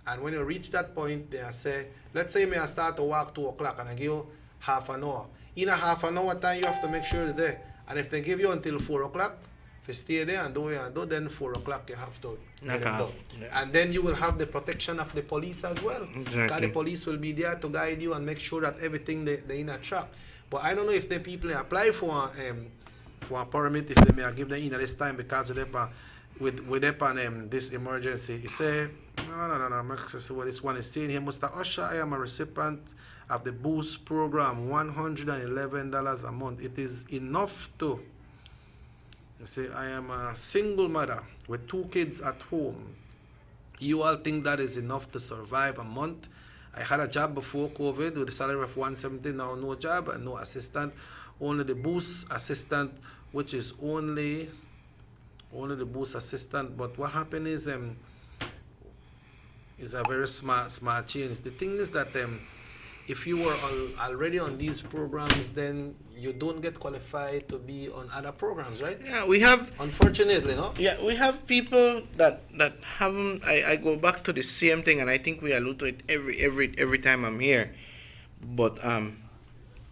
And when you reach that point, they say, let's say I start to walk 2 o'clock and I give you half an hour. In a half an hour time, you have to make sure you're there. And if they give you until 4 o'clock, if you stay there and do what you do, then 4 o'clock you have to knock off. Yeah. And then you will have the protection of the police as well. Exactly. Because the police will be there to guide you and make sure that everything they in a track. But I don't know if the people apply for a permit, if they may give them in at this time because with this emergency. He say, no. What this one is saying here, Mr. Usher, I am a recipient of the Boost program, $111 a month. It is enough to, you say, I am a single mother with 2 kids at home. You all think that is enough to survive a month? I had a job before COVID with a salary of $170, now no job and no assistant, only the Boost assistant, which is only the Boost assistant. But what happened is a very smart change. The thing is that if you were already on these programs, then you don't get qualified to be on other programs, right? Yeah, we have. Unfortunately, no. Yeah, we have people that haven't. I go back to the same thing, and I think we allude to it every time I'm here. But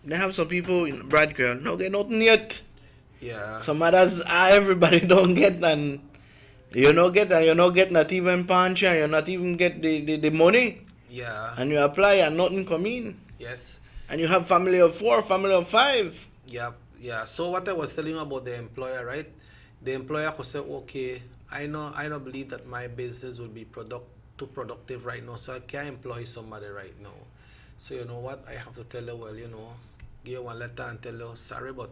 they have some people in Brad Girl no get nothing yet. Yeah. Some others, everybody don't get, and you not get, and you not get not even punch, and you not even get the money. Yeah. And you apply and nothing come in. Yes. And you have family of 4, family of 5. Yeah, yeah. So what I was telling you about the employer, right? The employer could say, okay, I don't believe that my business will be too productive right now, so I can't employ somebody right now. So you know what? I have to tell you, well, you know, give you one letter and tell you, sorry, but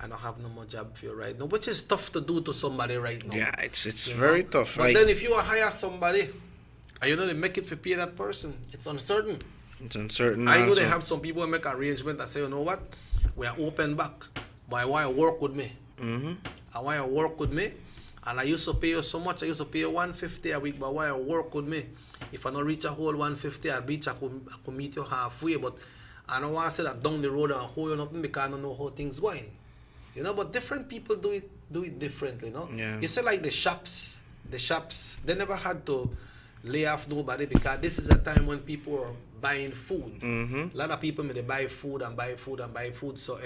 I don't have no more job for you right now, which is tough to do to somebody right now. Yeah, it's very tough. But then if you hire somebody, and you know they make it for pay that person, it's uncertain. It's uncertain. I know also. they have some people who make arrangement and say, you know what, we are open back, but I want you to work with me. Mm-hmm. I want you to work with me, and I used to pay you so much. I used to pay you $150 a week, but I want you to work with me. If I don't reach a whole $150 at beach, I could meet you halfway, but I don't want to say that down the road and hold you nothing because I don't know how things going. You know, but different people do it differently, no? Yeah. You say like the shops, they never had to lay off nobody because this is a time when people are buying food. Mm-hmm. A lot of people may buy food and buy food and buy food, so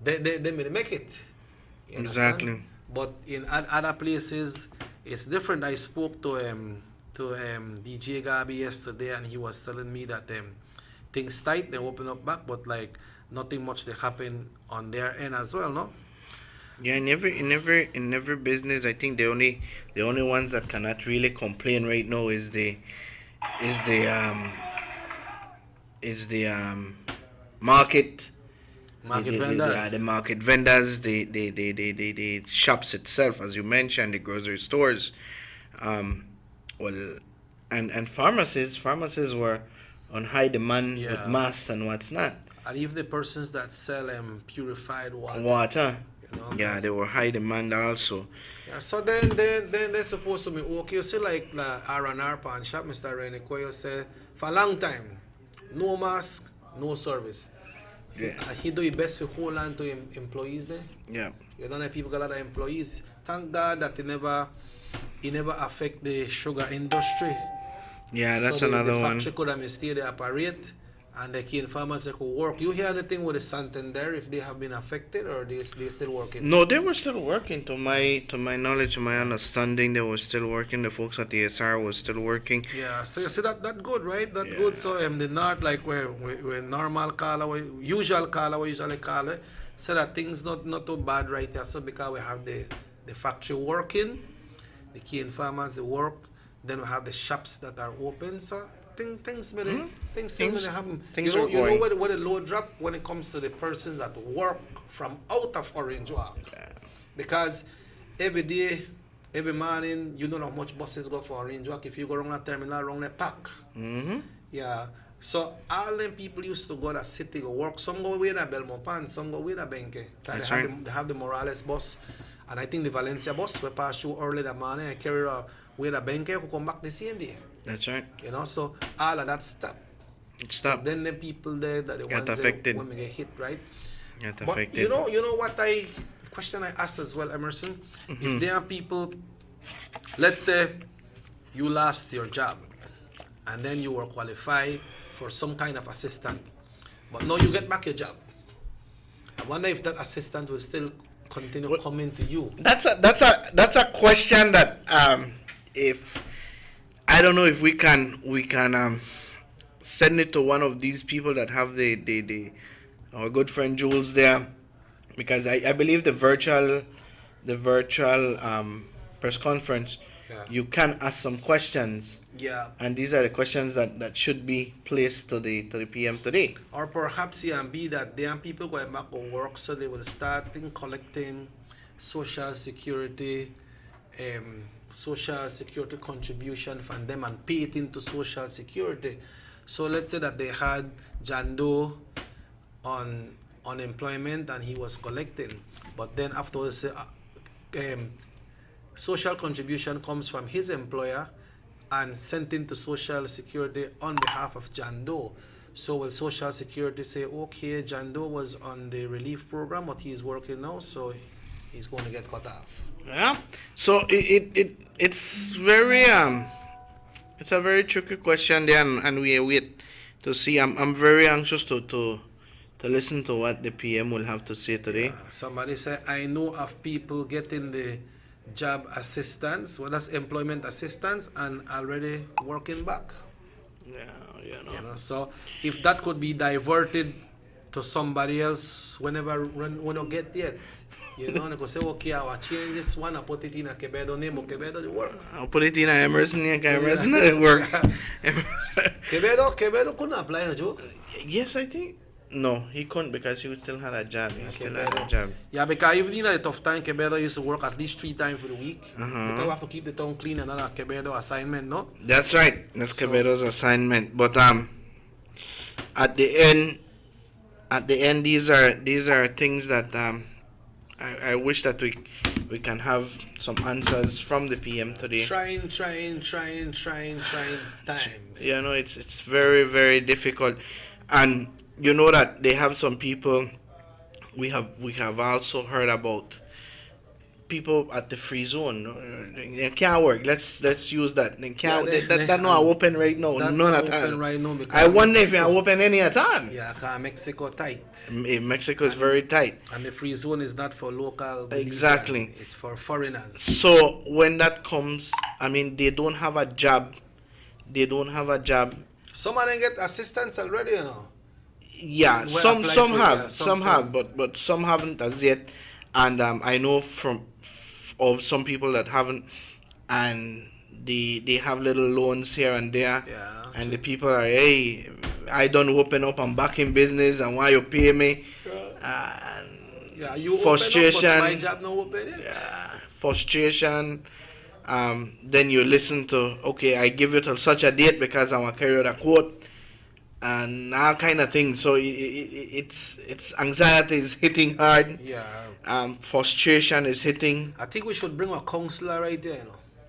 they may make it. You understand? Exactly. But in other places, it's different. I spoke to DJ Gabi yesterday, and he was telling me that things tight, they open up back, but like nothing much they happen on their end as well, no? Yeah, in every business, I think the only ones that cannot really complain right now is the market vendors. The market vendors, the shops itself, as you mentioned, the grocery stores, well, and pharmacies were on high demand with masks and what's not. And even the persons that sell purified water. You know, yeah, they were high demand also. Yeah, so then they're supposed to be okay. You see, like R&R pawn shop, Mr. Rennie Koyo said, for a long time, no mask, no service. Yeah. He do his best to hold on to him employees there. Yeah. You don't have people got a lot of employees. Thank God that he never affect the sugar industry. Yeah, that's so another the one. factory could have stay there operate, and the cane farmers could work. You hear anything with the Santander if they have been affected, or they still working? No, they were still working. To my knowledge, to my understanding, they were still working. The folks at the SR was still working. Yeah, so you see that good, right? That good. So the not like where normal call, usual call, we usually call it. So that things not too bad right here. So because we have the factory working, the cane farmers they work, then we have the shops that are open. So things may happen. Things you know going. where the load drop when it comes to the persons that work from out of Orange Walk. Yeah. Because every day, every morning, you know how much buses go for Orange Walk. If you go around the terminal, around the park. Mm-hmm. Yeah. So all them people used to go to the city go work. Some go away to Belmont Pan, some go away to Benke. They have the Morales bus. And I think the Valencia bus will pass through early that morning and carry away to Benke who come back the same day. That's right. You know, so all of that stopped. It stopped. So then the people there that the Get ones affected. when we get hit, right? Get But affected. you know what question I asked as well, Emerson? Mm-hmm. If there are people, let's say you lost your job and then you were qualified for some kind of assistant, but now you get back your job. I wonder if that assistant will still continue coming to you. That's a question that if I don't know if we can send it to one of these people that have our good friend Jules there, because I believe the virtual press conference, you can ask some questions. Yeah. And these are the questions that should be placed to the PM today. Or perhaps it can be that there are people going back to work, so they will start collecting social security contribution from them and pay it into social security. So let's say that they had John Doe on unemployment and he was collecting, but then afterwards social contribution comes from his employer and sent into social security on behalf of John Doe. So will Social Security say, okay, John Doe was on the relief program, but he's working now, so he's going to get cut off? Yeah. So it's very it's a very tricky question there, and we wait to see. I'm very anxious to listen to what the PM will have to say today. Somebody said, I know of people getting the job assistance, well, that's employment assistance, and already working back. Yeah, you know. So if that could be diverted to somebody else whenever when you get yet, you know, they could say, okay, I will change this one, I put it in a Quevedo name, but Quevedo didn't work. I'll put it in a Emerson, Emerson didn't work. Quevedo couldn't apply, no joke? Yes, I think. No, he couldn't because he still had a job. He still had a job. Yeah, because even in a tough time, Quevedo used to work at least 3 times for the week. Uh-huh. Because we have to keep the town clean and another Quevedo assignment, no? That's right. That's Quevedo's assignment. But at the end, these are things that I wish that we can have some answers from the PM today. Trying times. You know, it's very, very difficult, and you know that they have some people. We have also heard about people at the free zone. They can't work. Let's use that. They can't. That not open right now. None at all. Right now I wonder if they are open any at all. Yeah, because Mexico tight. Mexico is very tight. And the free zone is not for local. Exactly. It's for foreigners. So when that comes, I mean, they don't have a job. Some of them get assistance already, you know. Yeah, some have, but some haven't as yet, and I know of some people that haven't, and they have little loans here and there, and the people are, hey, I don't open up, I'm back in business, and why you pay me? And you frustration. Open up, but my job not open yet. Yeah, frustration. Then you listen to, okay, I give you till such a date because I want to carry out a quote. And all kind of things. So it's anxiety is hitting hard. Yeah. Frustration is hitting. I think we should bring a counselor right there.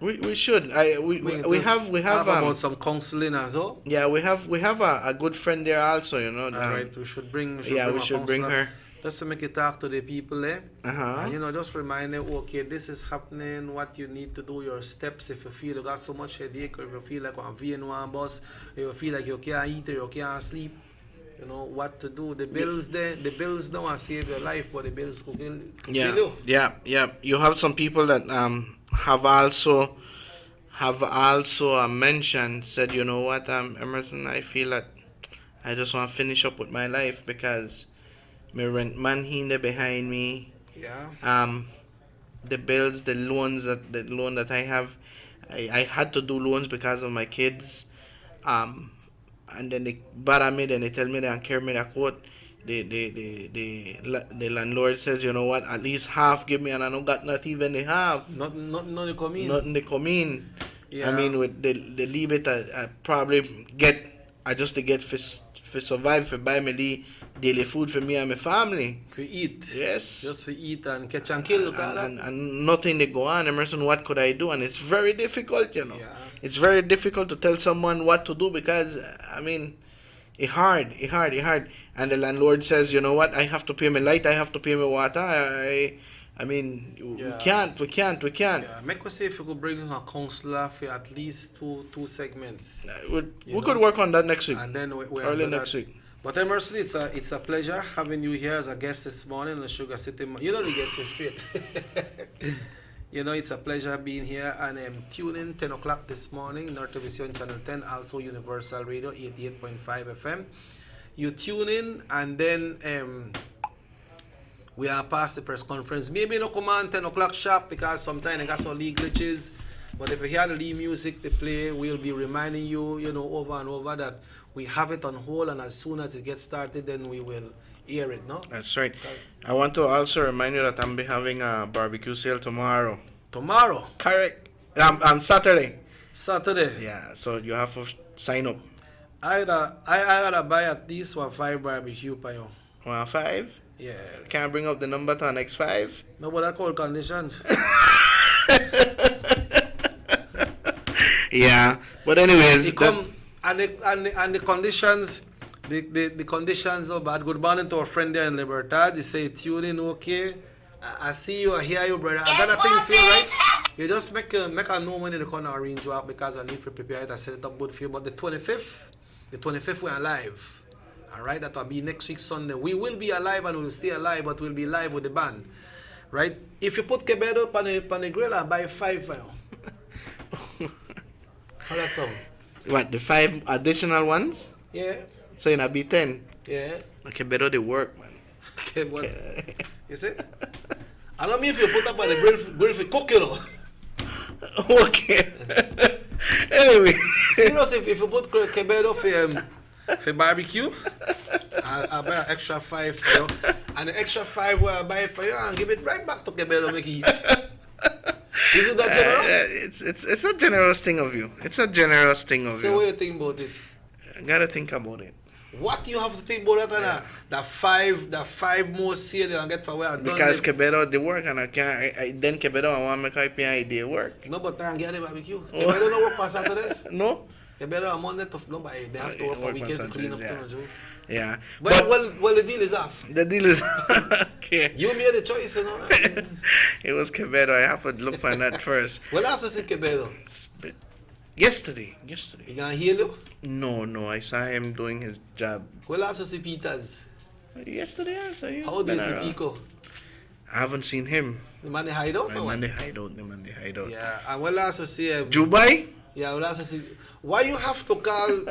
You know. We should. We have about some counseling as well. Yeah, we have a good friend there also. You know. All right. We should bring. We should bring her. Just to make it talk to the people there. Uh-huh. And, you know, just remind them, okay, this is happening, what you need to do, your steps if you feel you got so much headache, or if you feel like on VN1 bus, if you feel like you can't eat or you can't sleep, you know, what to do. The bills there, the bills don't want to save your life, but the bills could kill you. Yeah. You have some people that have also mentioned, said, you know what, Emerson, I feel that I just want to finish up with my life because my rent man hinder behind me. Yeah. The bills, the loan that I have, I had to do loans because of my kids. And then they bother me, then they tell me they can carry me the court. The landlord says, you know what, at least half give me, and I don't got not even the half. Nothing they come in. Nothing they come in. Yeah. I mean, with the leave it, I probably just to get for survive, for buy me the daily food for me and my family. We eat. Yes. Just we eat and catch and kill. And nothing they go on. Emerson, what could I do? And it's very difficult, you know. Yeah. It's very difficult to tell someone what to do because, I mean, it's hard. And the landlord says, you know what, I have to pay my light, I have to pay my water. I mean, we can't. Yeah, make us say if we could bring in a counselor for at least two segments. We could work on that next week. And then we're early next week. But Emerson, it's a pleasure having you here as a guest this morning in the Sugar City. You know the guest is straight. You know, it's a pleasure being here, and tune in 10 o'clock this morning, North Vision Channel 10, also Universal Radio 88.5 FM. You tune in, and then we are past the press conference. Maybe no come on 10 o'clock sharp because sometimes I got some league glitches. But if you hear the lead music they play, we'll be reminding you, you know, over and over that we have it on hold, and as soon as it gets started, then we will air it, no? That's right. I want to also remind you that I'm be having a barbecue sale tomorrow. Tomorrow? Correct. On Saturday. Saturday? Yeah, so you have to sign up. I gotta buy at least 5 barbecue for you. 5? Yeah. Can I bring up the number to our next 5? No, but I call conditions. Yeah, but anyways, and the conditions The conditions are bad. Good morning to our friend there in Libertad. They say tune in okay. I see you, I hear you, brother. I got a thing for you, right? You just make a know when you come to Orange Walk because I need to prepare it. I set it up good for you. But the 25th we're alive. Alright, that will be next week Sunday. We will be alive and we'll stay alive, but we'll be live with the band. Right? If you put Quevedo on the grill, I'll buy 5 for you. How that sound? What, the 5 additional ones? Yeah. So it'll be 10? Yeah. Okay, better they work, man. Okay, what? You see? I don't mean if you put up on the grill for cook, you know. Okay. Anyway. Serious, if you put Quevedo for barbecue, I'll buy an extra 5 for you. And the extra 5 will I buy for you and give it right back to Quevedo make you eat. Isn't that generous? It's a generous thing of you. It's a generous thing of you. So what do you think about it? I gotta think about it. What you have to think about that? Yeah. The 5 more sale you get for where I done. Because Quevedo they work and I can't. Then Quevedo I want to make a idea work. No, but I can't get the barbecue. Quevedo don't work on Saturdays. No. Quevedo on Monday to no, but they have to work on weekends to clean up things. Yeah. But well, the deal is off. The deal is okay. You made the choice, you know. It was Quevedo. I have to look for that first. Well, also see Quevedo. Yesterday. He gonna heal you? No. I saw him doing his job. Well, also see Peters. Yesterday, I saw you. How did you see Pico? I haven't seen him. The man they hide out? The man they hide out. Yeah, and we'll also see Dubai? Yeah, we'll also see. Why you have to call?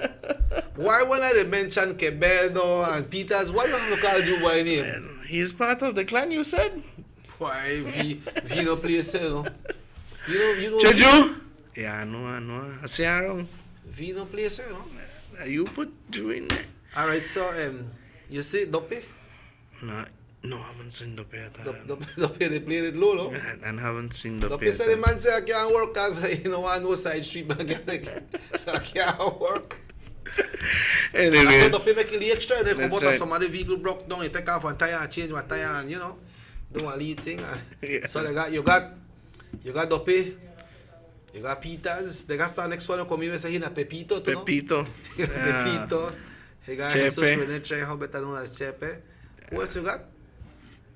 Why when I mention Quevedo and Peters? Why you have to call Dubai name? Man, he's part of the clan. You said. Why Vino place, you know? You know. Jeju? Yeah, I know. I see Aaron. Vino place, you know? You put Jew in there. All right, so you see Dope? No, I haven't seen Dope yet. Dope, they played it low, no? I haven't seen Dope yet. Dope said the man say I can't work because you know I know side street man so I can't work. Anyways, so Dope making the extra. They come out right. Some other vehicle broke down. You take off one tire and change one tire and you know do a little thing. Yeah. So you got Dope. You got Peters. They got the next one to come here and say he's Pepito. Pepito. Pepito. You got Jesus Rene Trejo, better known as Chepe. Who else you got?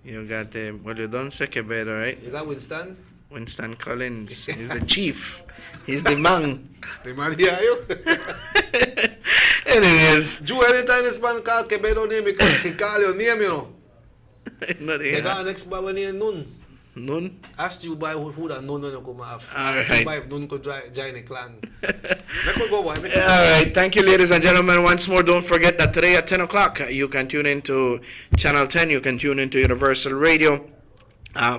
You got well, you don't say Quevedo, right? You got Winston. Winston Collins. He's the chief. He's the man. The man here, you. Anyways. Jew, anytime this man call Quevedo name, he call your name, you know. They got an ex-baba named Nun. Nun? Ask you by who that Nun will come have. Ask you by if Nun could join the clan. Alright, thank you ladies and gentlemen. Once more, don't forget that today at 10 o'clock, you can tune into Channel 10, you can tune into Universal Radio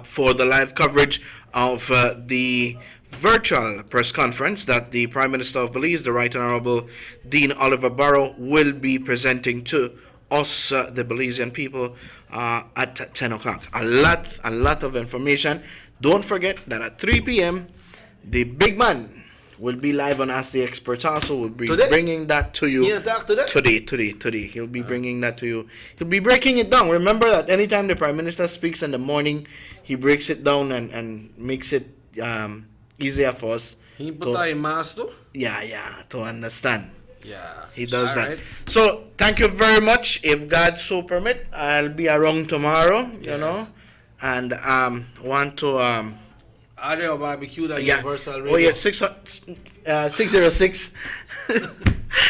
for the live coverage of the virtual press conference that the Prime Minister of Belize, the Right Honorable Dean Oliver Barrow, will be presenting to us, the Belizean people, at 10 o'clock. A lot of information. Don't forget that at 3 p.m., the big man will be live on Ask the Experts also. Will be bringing that to you. Today. He'll be bringing that to you. He'll be breaking it down. Remember that anytime the Prime Minister speaks in the morning, he breaks it down and makes it easier for us. He put that in mass too? Yeah, to understand. Yeah. He does that. Right. So, thank you very much. If God so permit, I'll be around tomorrow, you know. And want to are there a barbecue that Universal Radio? Oh yeah, 606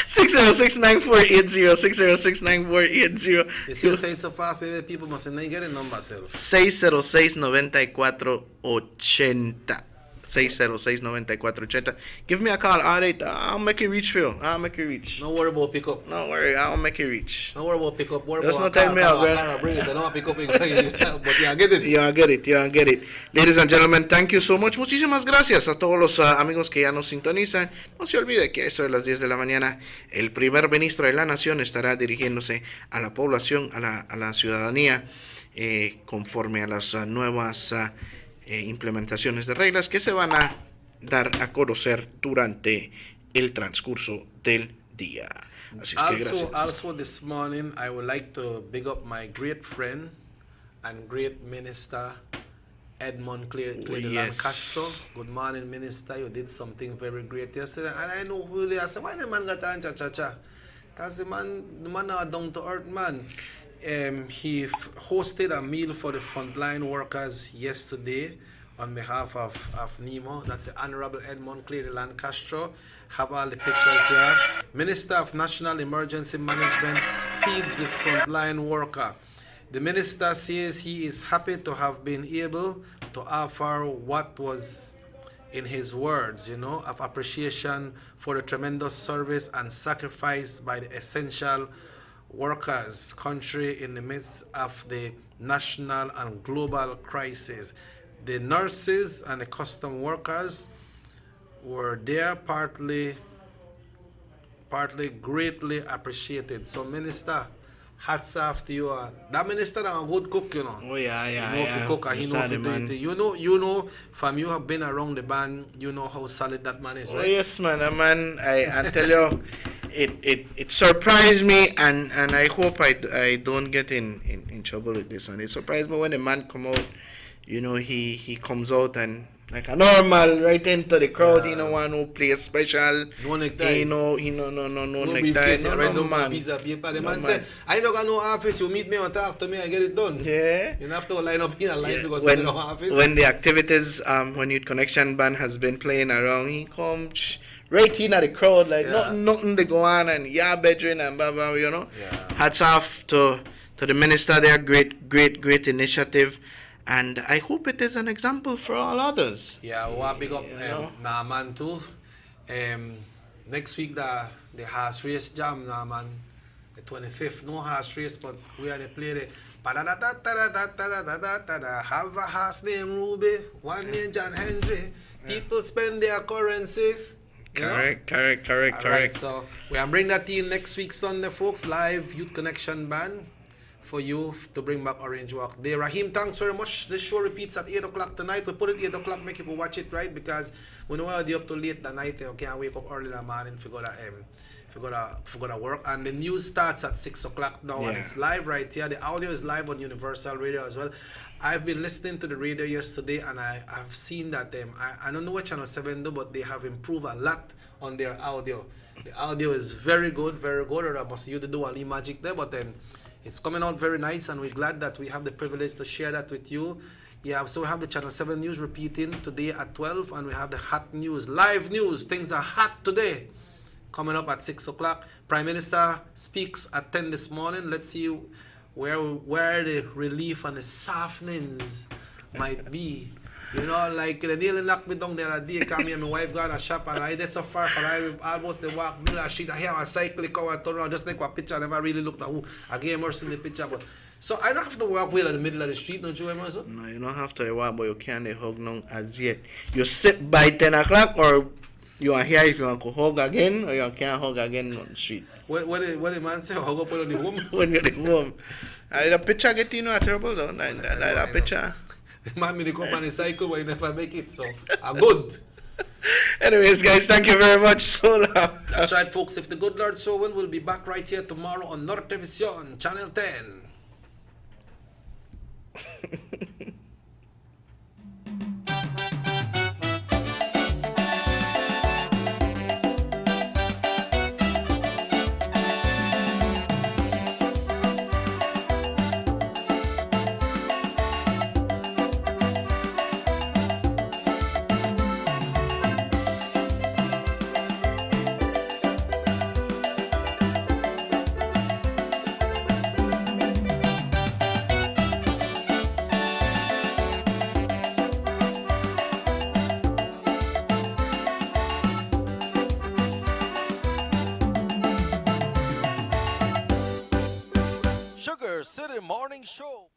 606-9480 606-9480. You still say it so fast, baby. People must not get a number self. 606-9480 606-9480. Give me a call. All right, I'll make it reach for you. No worry about pickup. No worry, I'll make it reach. No worry about pickup. Just not tell me I'll bring it. I don't pick up it, but you get it. You get it. Ladies and gentlemen, thank you so much. Muchísimas gracias a todos los amigos que ya nos sintonizan. No se olvide que esto de las 10 de la mañana, el primer ministro de la nación estará dirigiéndose a la población, a la ciudadanía, conforme a las nuevas implementaciones de reglas que se van a dar a conocer durante el transcurso del día. Así es que gracias. Also this morning I would like to big up my great friend and great minister Edmond Cleveland Castro. Good morning, minister. You did something very great yesterday, and I know who they are. So why the man got on cha? Because the man are down to earth, man. He hosted a meal for the frontline workers yesterday on behalf of NEMO. That's the Honorable Edmund Clary Lancaster. Have all the pictures here. Minister of National Emergency Management feeds the frontline worker. The minister says he is happy to have been able to offer what was, in his words, of appreciation for the tremendous service and sacrifice by the essential workers country in the midst of the national and global crisis. The nurses and the custom workers were there, partly greatly appreciated. So, Minister, hats off to you. That minister is a good cook, Oh yeah. He know if he cook and he know if he do it. You know, from you have been around the band, you know how solid that man is, right? Oh yes, man. I tell you, it surprised me, and I hope I don't get in trouble with this one. It surprised me when the man come out. He comes out and like a normal, right into the crowd. He no want no play special. No necktie. No necktie. No man. The man say, I don't got no office. You meet me or talk to me, I get it done. Yeah. You don't have to line up in a line because you no office. When the activities, when Youth Connection band has been playing around, he comes right in at the crowd like nothing to go on and bedroom and blah blah. Yeah. Hats off to the minister there. Great initiative. And I hope it is an example for all others. Yeah, we'll big up Naaman too. Next week the horse race jam, Naaman. The 25th, no horse race, but we are the play the have a horse named Ruby, one named John Henry. People spend their currency. Correct. Right, so we are bringing that in next week Sunday, folks. Live Youth Connection band for you to bring back Orange Walk Day. Raheem, thanks very much. The show repeats at 8 o'clock tonight. We put it 8 o'clock, make people watch it, right? Because we know I'll be up to late that night. You can't wake up early in the morning if you go to work. And the news starts at 6 o'clock now, and it's live right here. The audio is live on Universal Radio as well. I've been listening to the radio yesterday, and I've seen that I don't know what Channel 7 do, but they have improved a lot on their audio. The audio is very good, or I must you to do a little magic there, but then it's coming out very nice, and we're glad that we have the privilege to share that with you. Yeah, so we have the Channel 7 news repeating today at 12, and we have the hot news, live news. Things are hot today. Coming up at 6 o'clock. Prime Minister speaks at 10 this morning. Let's see where the relief and the softenings might be. Like the nearly knocked me down there a day, come here, my wife got a shop, and I did so far for I almost the walk middle of the street. I hear a cycle come and turn around, just like a picture. I never really looked at who I gave mercy in the picture. But so I don't have to walk way in the middle of the street, don't you, Emerson? No, you don't have to walk, but you can't hug now as yet. You sit by 10 o'clock, or you are here if you want to hug again, or you can't hug again on the street. What the man say? Hug up on the home? When you're at home. The picture get terrible though, like that picture. The man me come on the cycle but he never make it, so I'm good. Anyways, guys, thank you very much. So long. That's right, folks. If the good Lord so will, we'll be back right here tomorrow on Nortevision, Channel 10. Sugar City Morning Show.